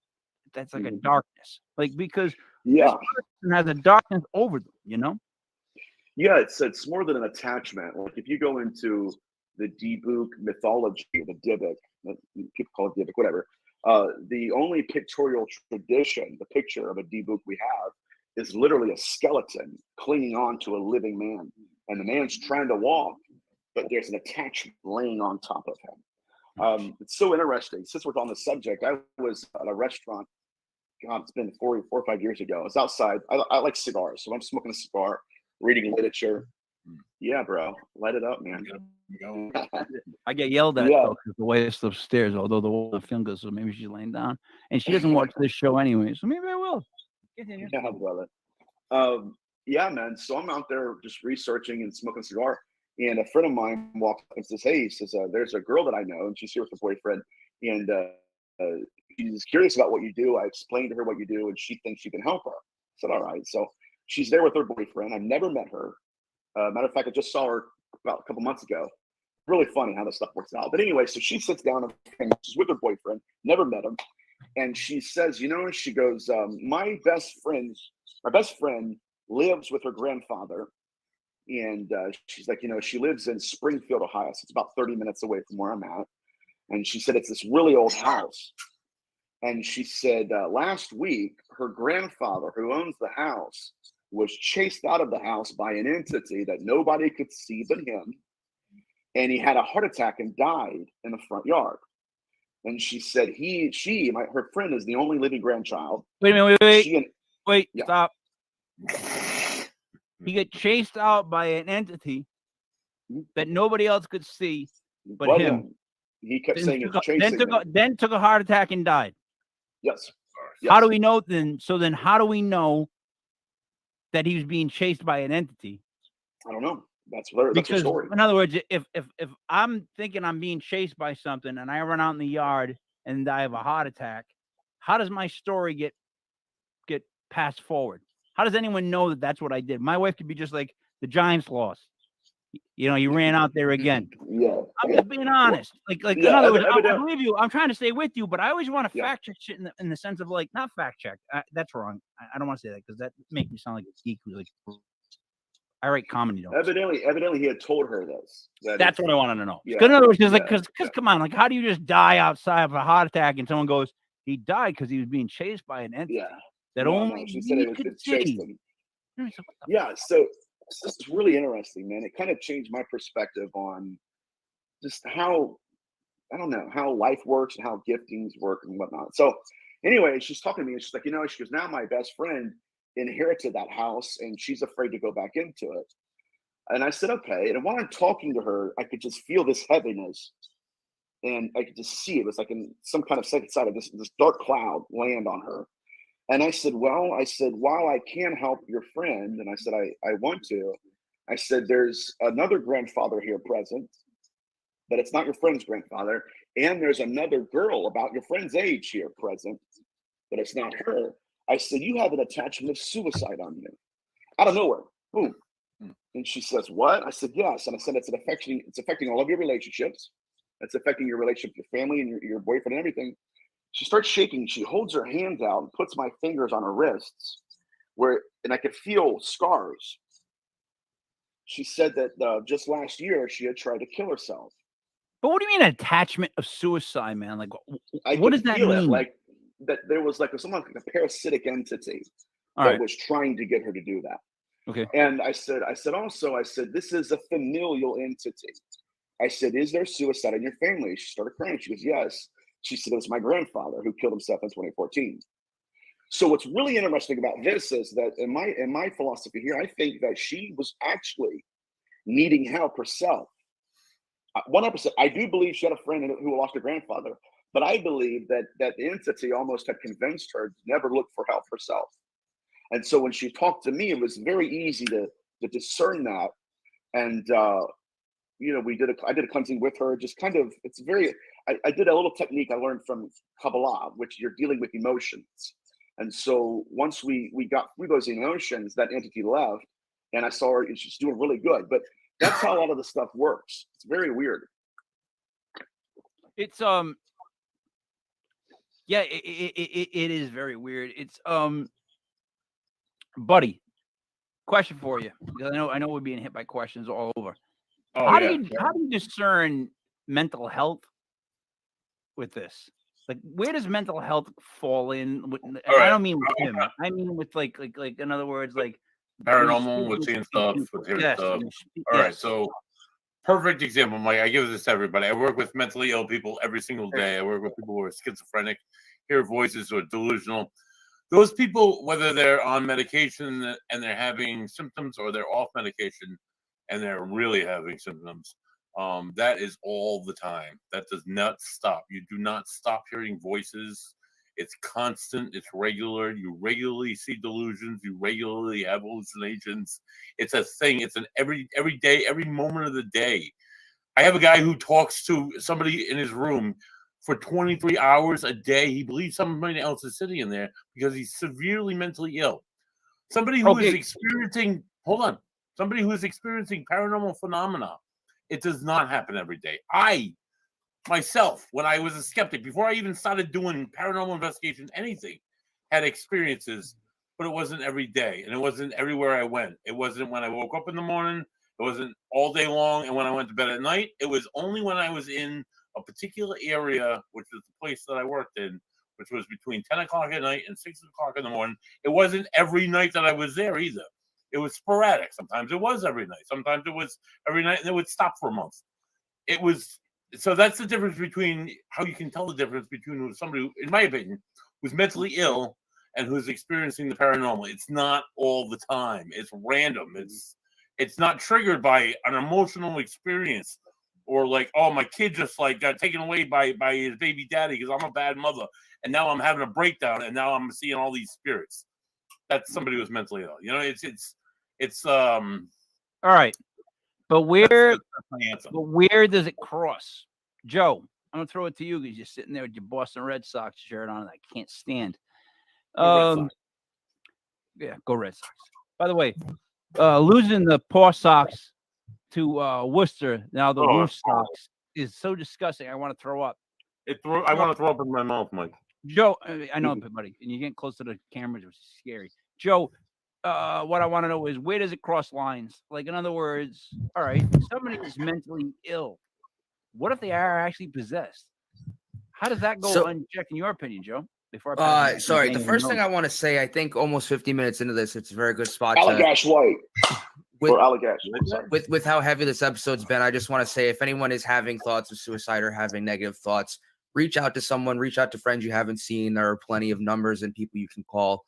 That's like a darkness, like, because this person has a darkness over them, Yeah, it's more than an attachment. Like, if you go into the Dibuk mythology, the Dybbuk, people call it Dybbuk, whatever. The only pictorial tradition, the picture of a Dibuk we have, is literally a skeleton clinging on to a living man. And the man's trying to walk, but there's an attachment laying on top of him. It's so interesting. Since we're on the subject, I was at a restaurant. God, it's been 4 or 5 years ago. I was outside. I like cigars, so I'm smoking a cigar, reading literature. Yeah, bro, light it up, man. I get yelled at though, because the way it's upstairs, although the wall of fingers, so maybe she's laying down, and she doesn't watch this show anyway, so maybe I will. Continue. Yeah, brother. Yeah, man. So I'm out there just researching and smoking a cigar, and a friend of mine walks up and says, "Hey," he says, "there's a girl that I know, and she's here with her boyfriend, and she's curious about what you do." I explained to her what you do, and she thinks you can help her. I said, "All right." So she's there with her boyfriend. I've never met her. Matter of fact, I just saw her about a couple months ago. Really funny how this stuff works out. But anyway, so she sits down and she's with her boyfriend. Never met him, and she says, she goes, my best friend lives with her grandfather, and she's like, she lives in Springfield, Ohio, so it's about 30 minutes away from where I'm at. And she said it's this really old house, and she said last week her grandfather, who owns the house, was chased out of the house by an entity that nobody could see but him, and he had a heart attack and died in the front yard. And she said her friend is the only living grandchild. Wait a minute, wait, stop. He got chased out by an entity that nobody else could see but him. He kept saying it's chasing him. Then took a heart attack and died. Yes. How do we know then? So then how do we know that he was being chased by an entity? I don't know. That's her Because story. in other words, if I'm thinking I'm being chased by something and I run out in the yard and I have a heart attack, how does my story get passed forward? How does anyone know that that's what I did? My wife could be just like, the Giants lost. You know, you ran out there again. Yeah. I'm just being honest. Like in Yeah, other words, I evidently. believe you. I'm trying to stay with you, but I always want to Yeah. fact check shit in the sense of like, not fact check. That's wrong. I don't want to say that because that makes me sound like a geek who's like, I write comedy notes. Evidently, he had told her this. That's what I wanted to know. Yeah, In other words, because yeah, because come on, like, how do you just die outside of a heart attack and someone goes, he died because he was being chased by an entity Yeah. that No, only she said he could see. chased him. I said, what the Yeah, so this is really interesting, man. It kind of changed my perspective on just how, I don't know, how life works and how giftings work and whatnot. So anyway, she's talking to me and she's like, she goes, now my best friend inherited that house and she's afraid to go back into it. And I said, okay. And while I'm talking to her, I could just feel this heaviness and I could just see it. It was like in some kind of second side of this dark cloud land on her. And I said, while I can help your friend, and I said, I want to, I said, there's another grandfather here present, but it's not your friend's grandfather. And there's another girl about your friend's age here present, but it's not her. I said, you have an attachment of suicide on you. Out of nowhere. Boom. And she says, what? I said, yes. And I said, it's affecting all of your relationships. It's affecting your relationship with your family and your boyfriend and everything. She starts shaking. She holds her hands out and puts my fingers on her wrists and I could feel scars. She said that just last year she had tried to kill herself. But what do you mean attachment of suicide, man? Like, I what could does that feel mean? it, like that there was like a parasitic entity All that right. was trying to get her to do that. Okay. And I said, this is a familial entity. I said, is there suicide in your family? She started crying. She goes, yes. She said, it was my grandfather who killed himself in 2014. So what's really interesting about this is that in my philosophy here, I think that she was actually needing help herself. 100%. I do believe she had a friend who lost her grandfather, but I believe that the entity almost had convinced her to never look for help herself. And so when she talked to me, it was very easy to discern that. And I did a cleansing with her. Just kind of, I did a little technique I learned from Kabbalah, which you're dealing with emotions. And so once we got through those emotions, that entity left, and I saw her, and she's doing really good. But that's how a lot of the stuff works. It's very weird. It's yeah, it is very weird. It's buddy, question for you, because I know we're being hit by questions all over. Oh, how yeah. do you discern mental health with this? Like, where does mental health fall in? I don't mean with him. I mean with like in other words, like paranormal, with seeing stuff, with hearing stuff. All right, so perfect example, Mike. I give this to everybody. I work with mentally ill people every single day. I work with people who are schizophrenic, hear voices, who are delusional. Those people, whether they're on medication and they're having symptoms, or they're off medication and they're really having symptoms, that is all the time. That does not stop. You do not stop hearing voices. It's constant. It's regular. You regularly see delusions. You regularly have hallucinations. It's a thing. It's an every day, every moment of the day. I have a guy who talks to somebody in his room for 23 hours a day. He believes somebody else is sitting in there because he's severely mentally ill. Somebody who is experiencing, somebody who is experiencing paranormal phenomena. It does not happen every day. I, myself, when I was a skeptic, before I even started doing paranormal investigation, anything, had experiences, but it wasn't every day, and it wasn't everywhere I went. It wasn't when I woke up in the morning. It wasn't all day long, and when I went to bed at night. It was only when I was in a particular area, which was the place that I worked in, which was between 10 o'clock at night and 6 o'clock in the morning. It wasn't every night that I was there either. It was sporadic. Sometimes it was every night. Sometimes it was every night, and it would stop for a month. It was, so that's the difference between how you can tell the difference between somebody who, in my opinion, who's mentally ill and who's experiencing the paranormal. It's not all the time. It's random. It's not triggered by an emotional experience, or like, oh, my kid just like got taken away by his baby daddy because I'm a bad mother, and now I'm having a breakdown, and now I'm seeing all these spirits. That's somebody who's mentally ill. You know, it's all right. But where That's my answer. But where does it cross? Joe, I'm gonna throw it to you because you're sitting there with your Boston Red Sox shirt on. I can't stand. Red Sox. Yeah, go Red Sox. By the way, losing the Paw Sox to Worcester, now the Oh. Roof Sox, is so disgusting. I want to throw up. I want to throw up in my mouth, Mike. Joe, I know, buddy, and you're getting close to the cameras, which is scary. Joe, what I want to know is where does it cross lines? Like, in other words, all right, somebody is mentally ill. What if they are actually possessed? How does that go So- unchecked, in your opinion, Joe? Before I pass it to sorry. The Daniel first thing Notes. I want to say, I think almost 50 minutes into this, it's a very good spot to, Allagash White with, or Allagash. I'm sorry. with how heavy this episode's been. I just want to say, if anyone is having thoughts of suicide or having negative thoughts, reach out to someone, reach out to friends you haven't seen. There are plenty of numbers and people you can call.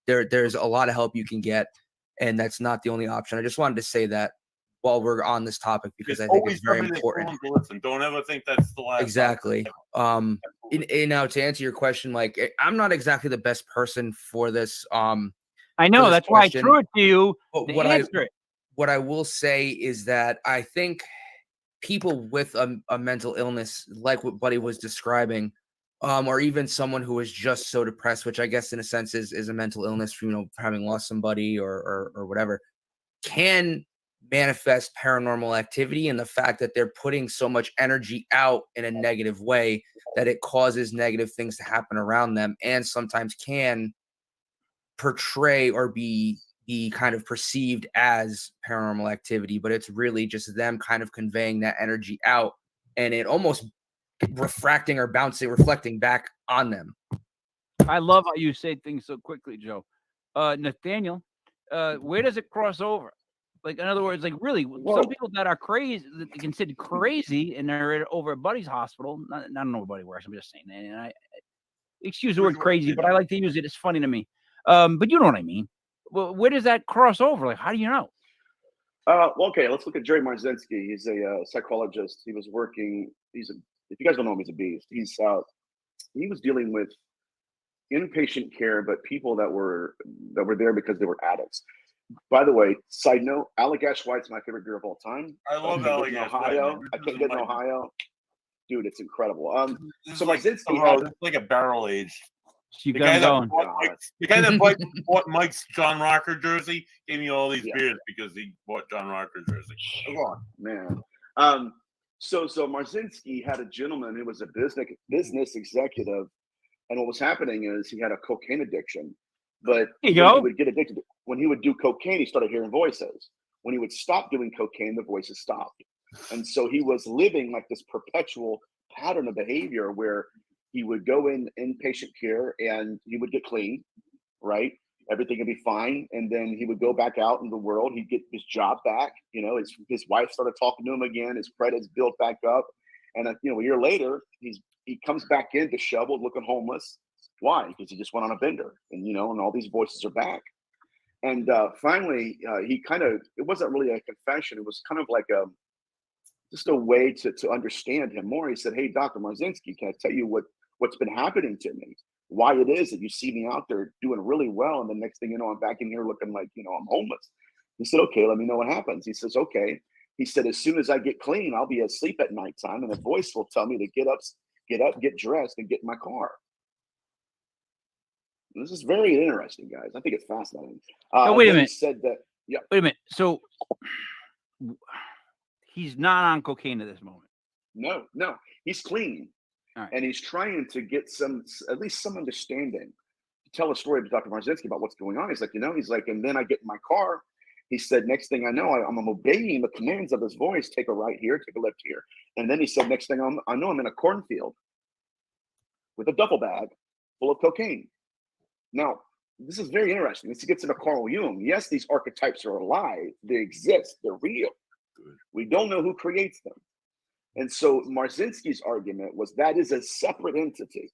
There's a lot of help you can get, and that's not the only option. I just wanted to say that while we're on this topic, because There's I think always it's very somebody that's important. willing to listen. Don't ever think that's the last. Exactly. And now to answer your question, like, I'm not exactly the best person for this. I for know this that's why I question, threw it to you. but To what answer it. what I will say is that I think people with a mental illness, like what Buddy was describing, or even someone who is just so depressed, which I guess in a sense is a mental illness, for, for having lost somebody or whatever, can manifest paranormal activity, and the fact that they're putting so much energy out in a negative way that it causes negative things to happen around them, and sometimes can portray or be kind of perceived as paranormal activity, but it's really just them kind of conveying that energy out, and it almost reflecting back on them. I love how you say things so quickly, Joe. Nathaniel, where does it cross over? Like, in other words, like, really, some people that are crazy, that they considered crazy, and they're over at Buddy's hospital. I don't know where Buddy works. I'm just saying that. And I excuse the word crazy, but I like to use it. It's funny to me. But you know what I mean. Well, where does that cross over? Like, how do you know? Well, okay, let's look at Jerry Marzinski. He's a psychologist. He was working. If you guys don't know him, he's a beast. He was dealing with inpatient care, but people that were there because they were addicts. By the way, side note, Allagash White's my favorite beer of all time. I love Allagash White. Ohio. I can't get in Ohio. Dude, it's incredible. So like, Marzinski had it's like a barrel aged. You The got guy, him that going. bought Mike's John Rocker jersey gave me all these Yeah. beers because he bought John Rocker jersey. Go on. Man. So Marzinski had a gentleman who was a business executive, and what was happening is he had a cocaine addiction. But There you when go. he would get addicted, when he would do cocaine, he started hearing voices. When he would stop doing cocaine, the voices stopped. And so he was living like this perpetual pattern of behavior where he would go in inpatient care and he would get clean, right? Everything would be fine. And then he would go back out in the world. He'd get his job back. His wife started talking to him again. His credit's built back up. And a year later, he comes back in disheveled, looking homeless. Why? Because he just went on a bender, and all these voices are back. And finally, it wasn't really a confession. It was kind of like just a way to understand him more. He said, "Hey, Dr. Marzinski, can I tell you what's been happening to me? Why it is that you see me out there doing really well, and the next thing you know, I'm back in here looking like I'm homeless." He said, "Okay, let me know what happens." He says, "Okay." He said, "As soon as I get clean, I'll be asleep at nighttime, and a voice will tell me to get up, get dressed, and get in my car." This is very interesting, guys. I think it's fascinating. So wait a minute. He said that, yeah. Wait a minute. So he's not on cocaine at this moment. No, he's clean, All right. and he's trying to get at least some understanding. To tell a story to Dr. Marzinski about what's going on. He's like, and then I get in my car. He said, next thing I know, I'm obeying the commands of his voice. Take a right here, take a left here. And then he said, next thing I know, I'm in a cornfield with a duffel bag full of cocaine. Now, this is very interesting. This gets into Carl Jung. Yes, these archetypes are alive. They exist. They're real. We don't know who creates them. And so Marzinski's argument was that is a separate entity.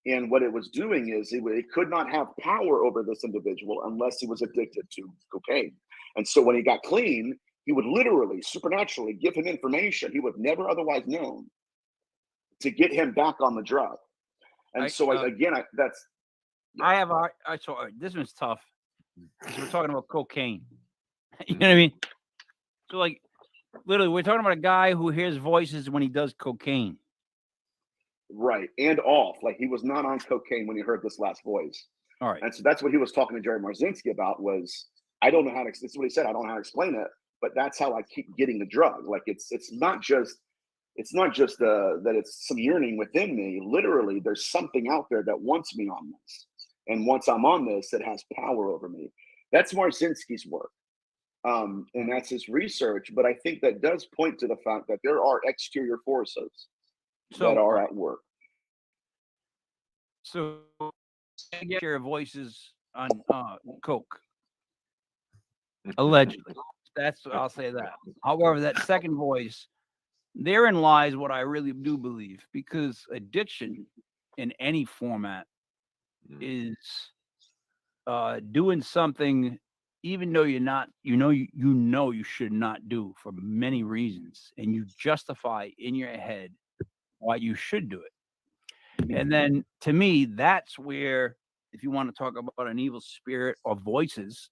And what it was doing is it could not have power over this individual unless he was addicted to cocaine. And so when he got clean, he would literally, supernaturally give him information he would never otherwise known to get him back on the drug. And so this one's tough. We're talking about cocaine. You know what I mean? So, like, literally, we're talking about a guy who hears voices when he does cocaine. Right. And off. Like he was not on cocaine when he heard this last voice. All right. And so that's what he was talking to Jerry Marzinski about was, I don't know how to, this is what he said. I don't know how to explain it, but that's how I keep getting the drug. Like it's not just that it's some yearning within me. Literally, there's something out there that wants me on this. And once I'm on this, it has power over me. That's Marzinski's work. And that's his research. But I think that does point to the fact that there are exterior forces that are at work. So I get your voices on coke. Allegedly. I'll say that. However, that second voice, therein lies what I really do believe, because addiction in any format is doing something even though you're not, you know you should not do for many reasons, and you justify in your head why you should do it. And then to me, that's where, if you want to talk about an evil spirit or voices,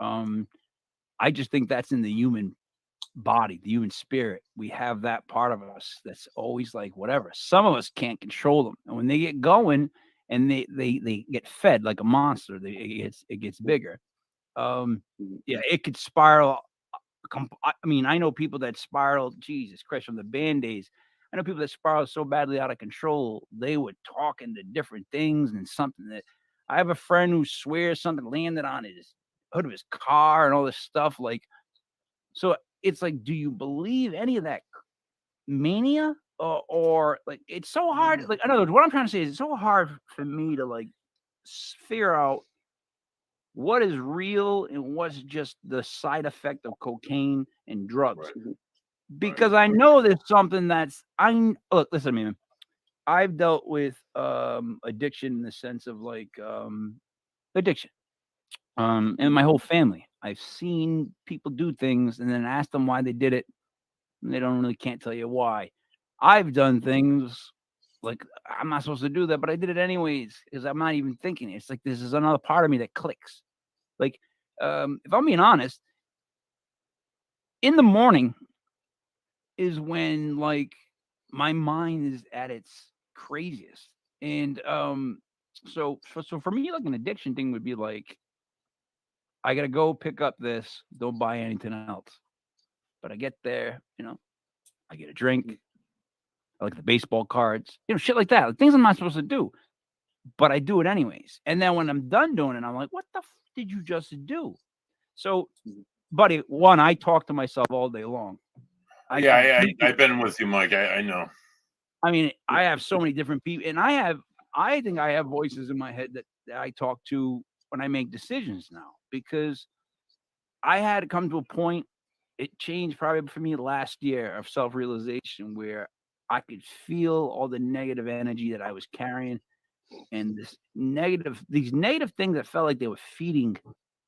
I just think that's in the human body, the human spirit. We have that part of us that's always like whatever. Some of us can't control them, and when they get going and they get fed like a monster, it gets bigger. Yeah, it could spiral. I mean, I know people that spiral. Jesus Christ, from the Band-Aids. I know people that spiral so badly out of control, they would talk into different things and something that. I have a friend who swears something landed on his hood of his car and all this stuff. Like, so it's like, do you believe any of that mania? Or like, it's so hard. Like, in other words, what I'm trying to say is, it's so hard for me to like figure out what is real and what's just the side effect of cocaine and drugs. Right. Because I know there's something that's look, listen, man. I've dealt with addiction in the sense of like addiction. And my whole family. I've seen people do things and then ask them why they did it, and they can't tell you why. I've done things like I'm not supposed to do that, but I did it anyways because I'm not even thinking. It's like this is another part of me that clicks. Like, if I'm being honest, in the morning is when like my mind is at its craziest. And so for me, like an addiction thing would be like, I gotta go pick up this, don't buy anything else. But I get there, I get a drink, I like the baseball cards, shit like that. Like, things I'm not supposed to do. But I do it anyways. And then when I'm done doing it, I'm like, what the did you just do? So, buddy, one, I talk to myself all day long. I've been with you, Mike. I know. I mean, I have so many different people, and I think I have voices in my head that I talk to when I make decisions now, because I had to come to a point, it changed probably for me last year, of self-realization where I could feel all the negative energy that I was carrying, and these negative things that felt like they were feeding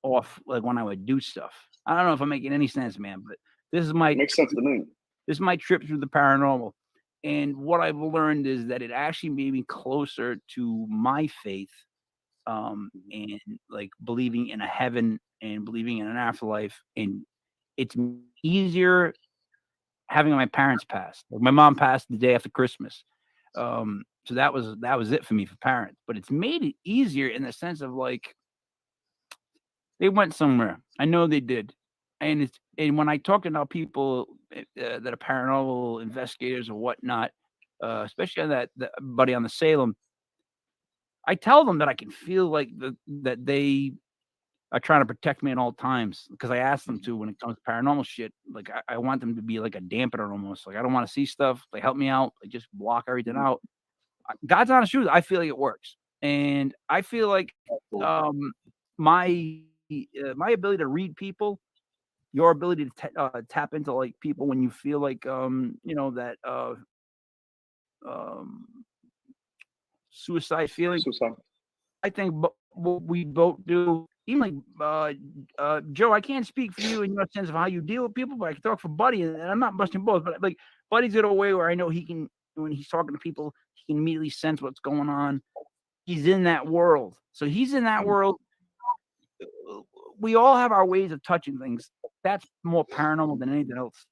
off, like when I would do stuff. I don't know if I'm making any sense, man, but this is Makes sense to me. This is my trip through the paranormal. And what I've learned is that it actually made me closer to my faith, and like believing in a heaven and believing in an afterlife. And it's easier having my parents pass. Like, my mom passed the day after Christmas. So that was it for me for parents. But it's made it easier in the sense of like, they went somewhere. I know they did. And when I talk about people that are paranormal investigators or whatnot, especially on that buddy on the Salem, I tell them that I can feel like that they are trying to protect me at all times, because I ask them to when it comes to paranormal shit. Like, I want them to be like a dampener almost. Like, I don't want to see stuff. Like, help me out. Like, just block everything out. God's honest truth. I feel like it works, and I feel like my ability to read people, your ability to tap into like people when you feel like that um suicide feeling. I think what we both do, even like Joe, I can't speak for you in your sense of how you deal with people, but I can talk for Buddy, and I'm not busting both, but like Buddy's got a way where I know he can, when he's talking to people, he can immediately sense what's going on. He's in that world. So he's in that world. We all have our ways of touching things. that's more paranormal than anything else.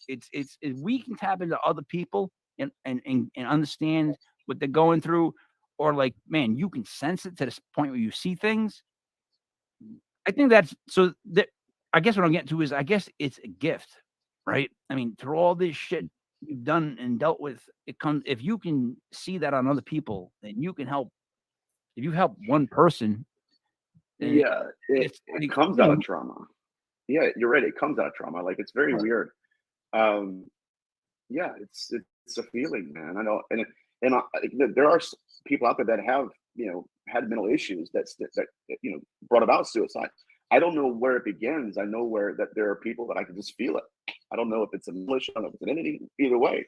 It's we can tap into other people and understand what they're going through, or like, man, you can sense it to this point where you see things. I think that's so that I guess what I'm getting to is I guess it's a gift, right? I mean, through all this shit you've done and dealt with, it comes if you can see that on other people, then you can help. If you help one person, then Yeah, it's it like, comes you out know, of trauma. Yeah, you're right. It comes out of trauma. Like it's very weird. Um, yeah, it's a feeling, man. I know, and there are people out there that have had mental issues that brought about suicide. I don't know where it begins. I know where that there are people that I can just feel it. I don't know if it's a militia, I don't know if it's an entity. Either way,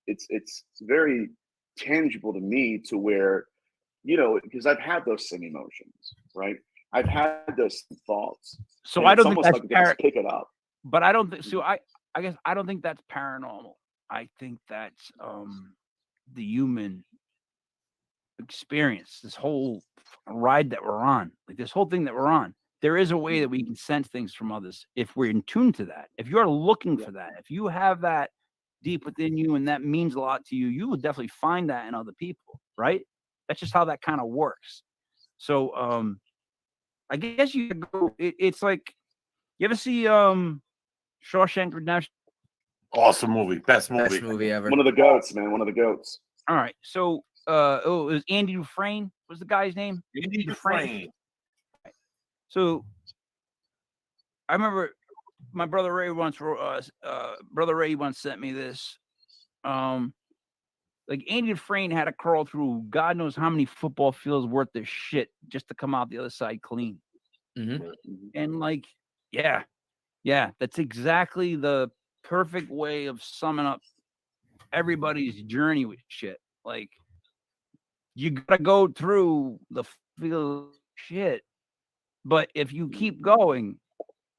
it's very tangible to me to where because I've had those same emotions, right? I've had those thoughts, so and I it's don't think almost that's like I can just pick it up. but I don't think so. I guess I don't think that's paranormal. I think that's the human experience. This whole ride that we're on, like this whole thing that we're on. There is a way that we can sense things from others if we're in tune to that. If you're looking for that, if you have that deep within you and that means a lot to you, you will definitely find that in other people, right? That's just how that kind of works. So I guess you could go it's like you ever see Shawshank Redemption? Awesome movie. Best Best movie. movie ever. One of the goats, man. One of the goats. All right. So it was Andy Dufresne was the guy's name. Andy Dufresne. So I remember my brother Ray once sent me this. Like Andy Dufresne had to crawl through God knows how many football fields worth of shit just to come out the other side clean. Mhm. And like, yeah, that's exactly the perfect way of summing up everybody's journey with shit. Like, you gotta go through the field of shit, but if you keep going,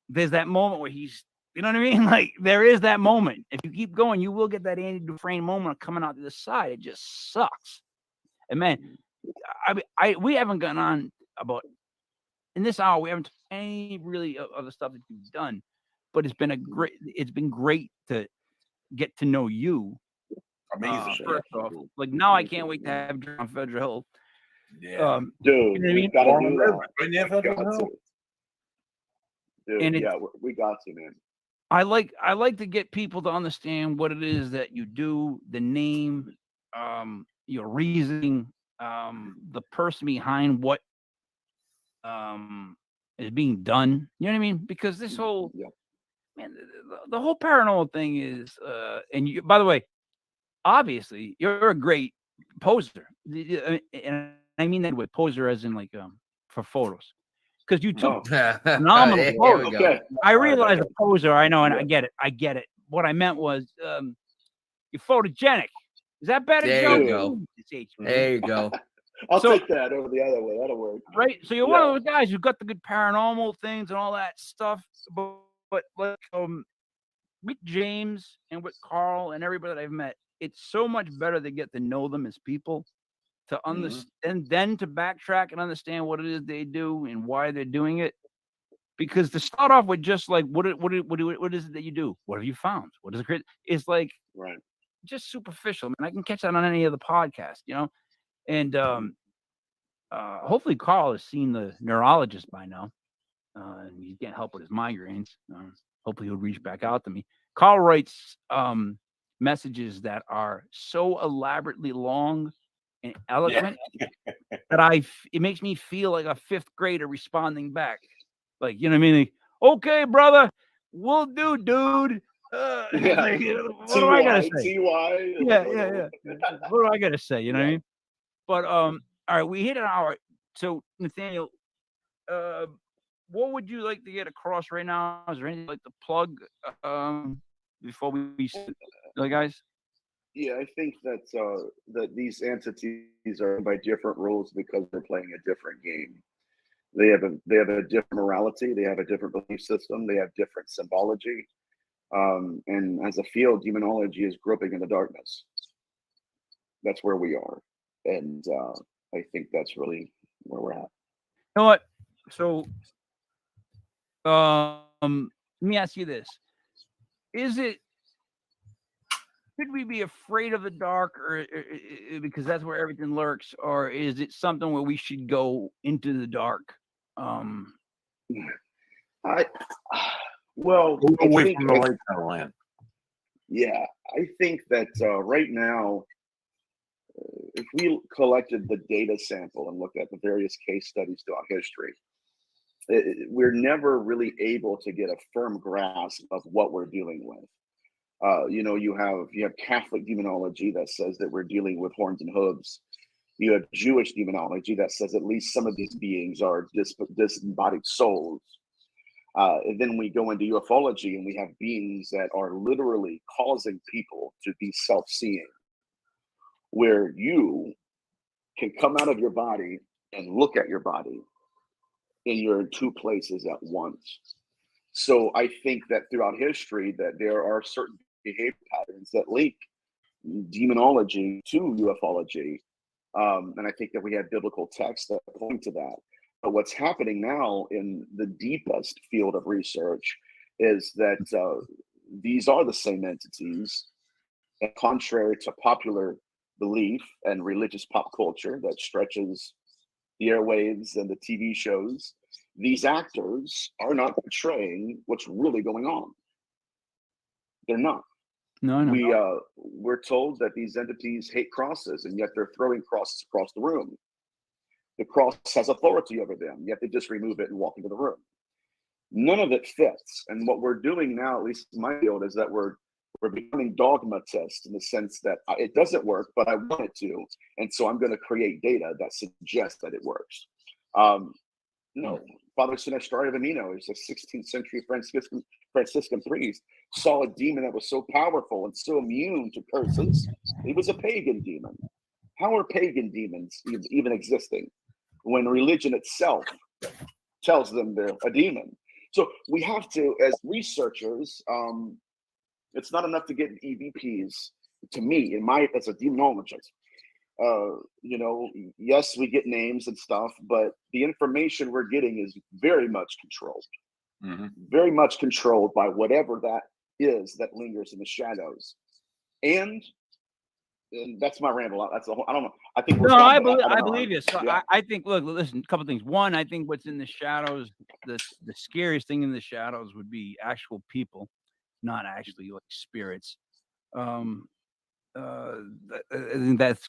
there's that moment where you know what I mean? Like, there is that moment. If you keep going, you will get that Andy Dufresne moment of coming out the other side. It just sucks. And man, we haven't gone on about in this hour. We haven't talked any really of the stuff that you've done, but it's been great to get to know you. Amazing. First off, like now I can't wait to have you on Federal Hill. Yeah. Dude, you know what I mean? we've got to Or do whatever. that. Right there, Got Federal Hill? to. Dude, And yeah, we got to, man. I like to get people to understand what it is that you do, the name, your reasoning, the person behind what is being done. You know what I mean? Because this whole Yeah. man, the whole paranormal thing is, and you, by the way, obviously you're a great poser, and I mean that with poser as in like for photos, because you took Oh, phenomenal Here photos. we go. okay. I realize a poser. I know, and Yeah. I get it. What I meant was, you're photogenic. Is that better, There Joe? you go. It's HP. There you go. I'll So- take that over the other way. That'll work. Right. So you're one of those guys who got the good paranormal things and all that stuff. But like with James and with Carl and everybody that I've met, it's so much better to get to know them as people, to understand, and then to backtrack and understand what it is they do and why they're doing it. Because to start off with just like what is it that you do? What have you found? What is it? It's like Right. just superficial. Man, I can catch that on any other podcast, And hopefully Carl has seen the neurologist by now. And he's getting help with his migraines. Hopefully he'll reach back out to me. Carl writes messages that are so elaborately long and eloquent that it makes me feel like a fifth grader responding back. Like, you know what I mean? Like, okay, brother, we'll do, dude. Yeah. Like, what do I gotta say? TY. Yeah. What do I gotta say? You know what I mean? But all right, we hit an hour. So Nathaniel, what would you like to get across right now? Is there anything you'd like to plug before we guys? Yeah, I think that these entities are by different rules because they're playing a different game. They have a different morality. They have a different belief system. They have different symbology. And as a field, demonology is groping in the darkness. That's where we are, and I think that's really where we're at. You know what? So let me ask you this: Is it? Should we be afraid of the dark, or because that's where everything lurks, or is it something where we should go into the dark? I well, Move I away think from the light kind of land. yeah, I think that right now, if we collected the data sample and looked at the various case studies throughout history, we're never really able to get a firm grasp of what we're dealing with. You have Catholic demonology that says that we're dealing with horns and hooves. You have Jewish demonology that says at least some of these beings are disembodied souls. And then we go into ufology and we have beings that are literally causing people to be self-seeing, where you can come out of your body and look at your body, and you're in two places at once. So I think that throughout history that there are certain behavior patterns that link demonology to ufology. And I think that we have biblical texts that point to that. But what's happening now in the deepest field of research is that these are the same entities, and contrary to popular belief and religious pop culture that stretches the airwaves and the TV shows, these actors are not portraying what's really going on. They're not. No, no. We're told that these entities hate crosses, and yet they're throwing crosses across the room. The cross has authority over them, yet they just remove it and walk into the room. None of it fits. And what we're doing now, at least in my field, is that we're becoming dogmatists in the sense that it doesn't work, but I want it to, and so I'm going to create data that suggests that it works. No, Father Sinestro of Amino is a 16th century Franciscan priest, saw a demon that was so powerful and so immune to curses. He was a pagan demon. How are pagan demons even existing when religion itself tells them they're a demon? So we have to, as researchers, it's not enough to get EVPs. To me, as a demonologist, yes, we get names and stuff, but the information we're getting is very much controlled, very much controlled by whatever that is that lingers in the shadows. And that's my ramble. That's a whole, I don't know. I think we're. No, I don't know. believe you. So Yeah. I think. Look, listen. A couple things. One, I think what's in the shadows, the scariest thing in the shadows would be actual people, not actually like spirits. I think that's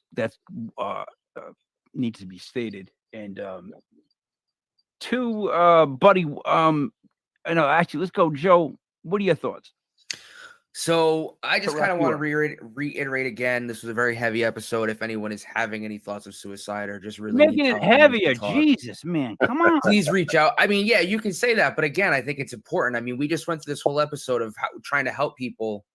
needs to be stated. And two, buddy. No, actually, let's go, Joe. What are your thoughts? So I just kind of want to Correct reiterate again. This was a very heavy episode. If anyone is having any thoughts of suicide or just really Making need it help and needs to heavier. talk, Jesus, man, come on. please reach out. I mean, yeah, you can say that, but again, I think it's important. I mean, we just went through this whole episode of trying to help people,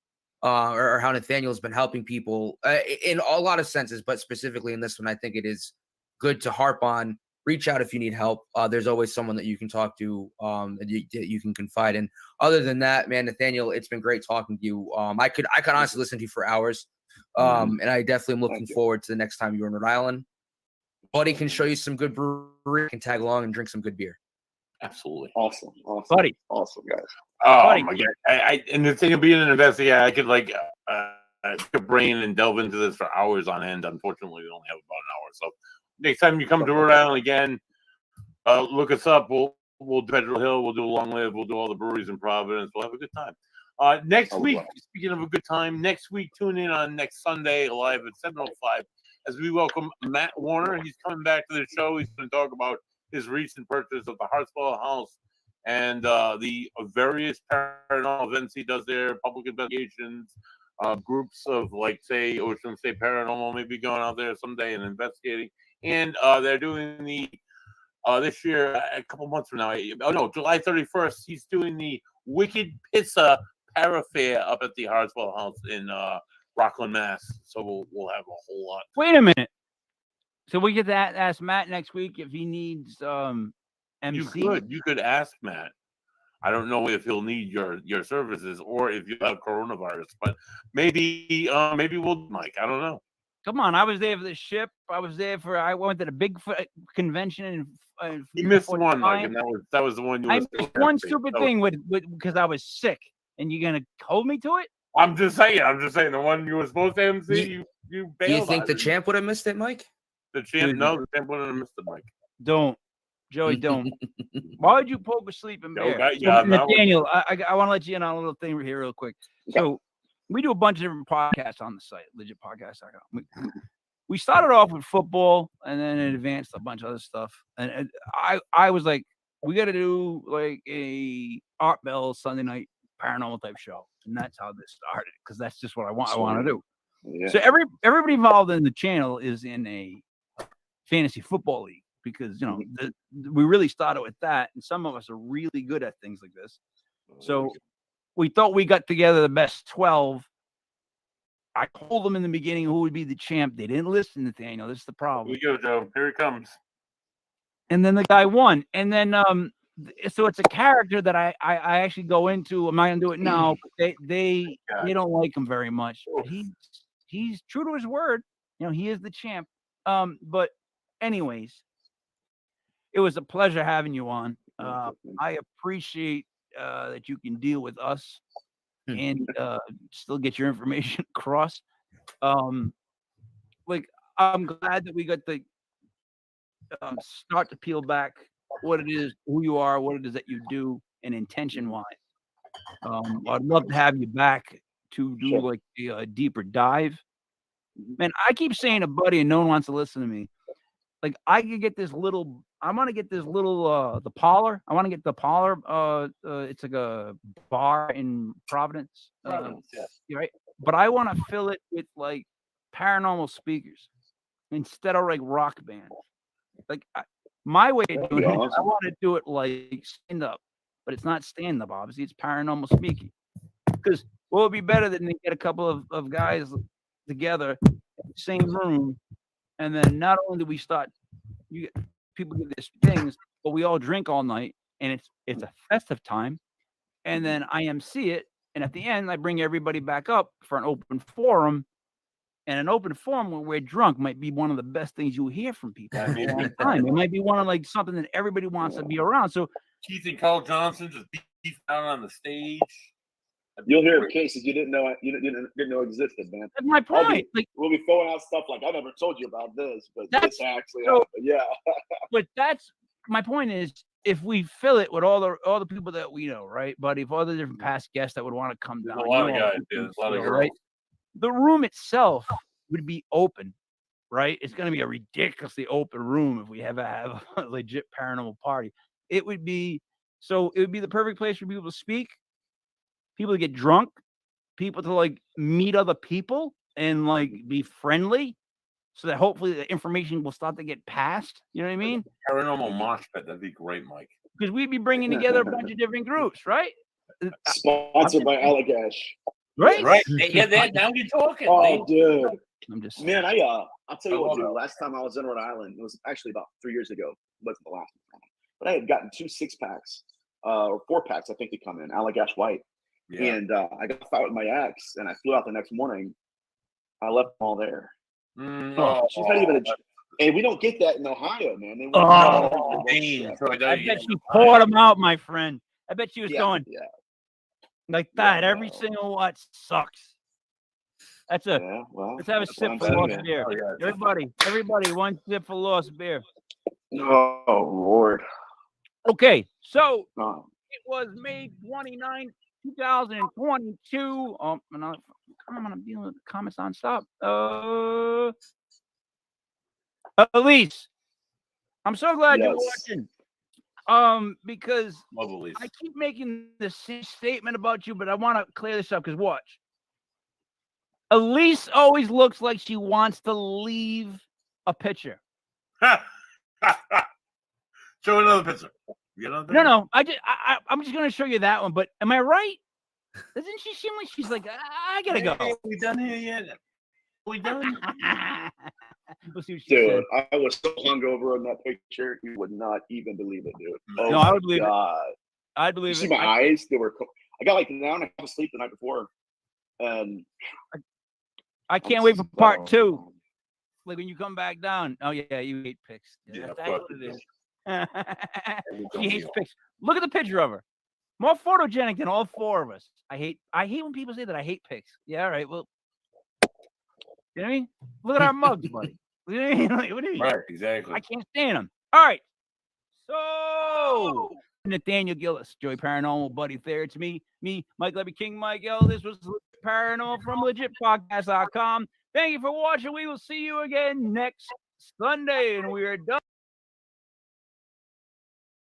or how Nathaniel's been helping people in a lot of senses, but specifically in this one, I think it is good to harp on. Reach out if you need help. There's always someone that you can talk to, that you can confide in. Other than that, man, Nathaniel, it's been great talking to you. I could honestly listen to you for hours. And I definitely am looking forward to the next time you're in Rhode Island. Buddy can show you some good brewery, can tag along and drink some good beer. Absolutely. Awesome. Buddy. Awesome, guys. Oh Buddy. my god! And the thing of being an investigator, I could pick a brain and delve into this for hours on end. Unfortunately, we only have about an hour. So next time you come to Rhode Island again, look us up. We'll do Federal Hill. We'll do Long Live. We'll do all the breweries in Providence. We'll have a good time. Next week, speaking of a good time, next week tune in on next Sunday live at 7:05 as we welcome Matt Warner. He's coming back to the show. He's going to talk about his recent purchase of the Hartsville house and the various paranormal events he does there, public investigations, groups of, like, say, Ocean State Paranormal maybe going out there someday and investigating. And they're doing the, this year, a couple months from now, July 31st, he's doing the Wicked Pizza Para Fair up at the Hartsville house in Rockland, Mass. So we'll have a whole lot. Wait a minute. So we get to ask Matt next week if he needs MC. You could ask Matt. I don't know if he'll need your services or if you have coronavirus, but maybe we'll, Mike. I don't know. Come on, I was there for the ship. I went to the Bigfoot convention in You missed one, Mike, Mike, and that was the one you I were missed supposed to one see. stupid So, thing with because I was sick, and you're gonna hold me to it? I'm just saying, the one you were supposed to MC, you Do you bailed think on the it. champ would have missed it, Mike? The champ? Dude. No, the champ wouldn't have missed it, Mike. Don't, Joey, don't. Why would you poke a sleeping Yo, bear? got So, you on that one. Nathaniel, I want to let you in on a little thing here real quick. So we do a bunch of different podcasts on the site, legitpodcast.com. We started off with football, and then it advanced a bunch of other stuff. And I was like, we got to do like a Art Bell Sunday night paranormal type show, and that's how this started because that's just what I want to do. Yeah. So everybody involved in the channel is in a fantasy football league because we really started with that, and some of us are really good at things like this. So we thought we got together the best 12. I told them in the beginning who would be the champ. They didn't listen, Nathaniel. This is the problem. Here we go, Joe. Here it comes. And then the guy won. And then so it's a character that I actually go into. I'm not gonna do it now. But they don't like him very much. But he's true to his word. He is the champ. But anyways, it was a pleasure having you on. I appreciate that you can deal with us and still get your information across. Like I'm glad that we got the start to peel back what it is, who you are, what it is that you do, and intention wise. I'd love to have you back to do like a deeper dive. Man, I keep saying to buddy, and no one wants to listen to me. Like I could get this little. I want to get this little the parlor. I want to get the parlor. It's like a bar in Providence. Right. But I want to fill it with like paranormal speakers instead of like rock bands. Like my way of doing it, I want to do it like stand up, but it's not stand up. Obviously, it's paranormal speaking. Because what would be better than to get a couple of guys together, same room, and then not only do we start, people get their things, but we all drink all night, and it's a festive time, and then I MC it, and at the end I bring everybody back up for an open forum, and an open forum where we're drunk might be one of the best things you hear from people in a long time. It might be one of like something that everybody wants to be around. So Keith and Carl Johnson just beef out on the stage. You'll hear cases you didn't know existed, man. That's my point. We'll be throwing out stuff like I never told you about this, but this actually happened. Yeah. But that's my point is if we fill it with all the people that we know, right, buddy? If all the different past guests that would want to come down, a lot of guys, there's a lot of girls. Right? The room itself would be open, right? It's going to be a ridiculously open room if we ever have a legit paranormal party. It would be the perfect place for people to speak, people to get drunk, people to like meet other people and like be friendly, so that hopefully the information will start to get passed. You know what I mean? Paranormal mosh pit, that'd be great, Mike. Because we'd be bringing together a bunch of different groups, right? Sponsored by Allagash. Right. Yeah, now you're talking. Oh, dude. I'm just man. I'll tell you what, dude. Last time I was in Rhode Island, it was actually about 3 years ago. It wasn't the last time, but I had gotten 2 6-packs or 4-packs. I think they come in Allagash White, and I got out with my ex, and I flew out the next morning. I left them all there. She's not even and we don't get that in Ohio, man. I bet she poured them out, my friend. I bet she was going like that. Every single what sucks. That's let's have a sip for lost beer. Everybody, one sip for lost beer. Oh Lord. Okay, so it was May 29th, 2022. I'm dealing with the comments nonstop. Elise, I'm so glad you're watching. Because I keep making the same statement about you, but I want to clear this up because watch. Elise always looks like she wants to leave a picture. Show another picture. No. I'm just gonna show you that one. But am I right? Doesn't she seem like she's like, I gotta go? Are we done here yet? Are we done? We'll see what she dude, said. I was so hungover in that picture, you would not even believe it, dude. Oh, no, I would believe it. I believe you it. See my eyes? They were. I got like an hour and a half of sleep the night before, and I can't wait for part 2. Like when you come back down. Oh yeah, you hate pics. Yeah, That's fuck what it it. is. And we don't She hates feel. pics. Look at the picture of her. More photogenic than all four of us. I hate when people say that I hate pics. Yeah, all right. Well, you know what I mean? Look at our mugs, buddy. You know what I mean? Like, what do you mean? Right, exactly. I can't stand them. All right. So Nathaniel Gillis, Joey Paranormal, Buddy Thayer. It's me, Mike Levy King, Mike L. This was Paranormal from LegitPodcast.com. Thank you for watching. We will see you again next Sunday, and we are done.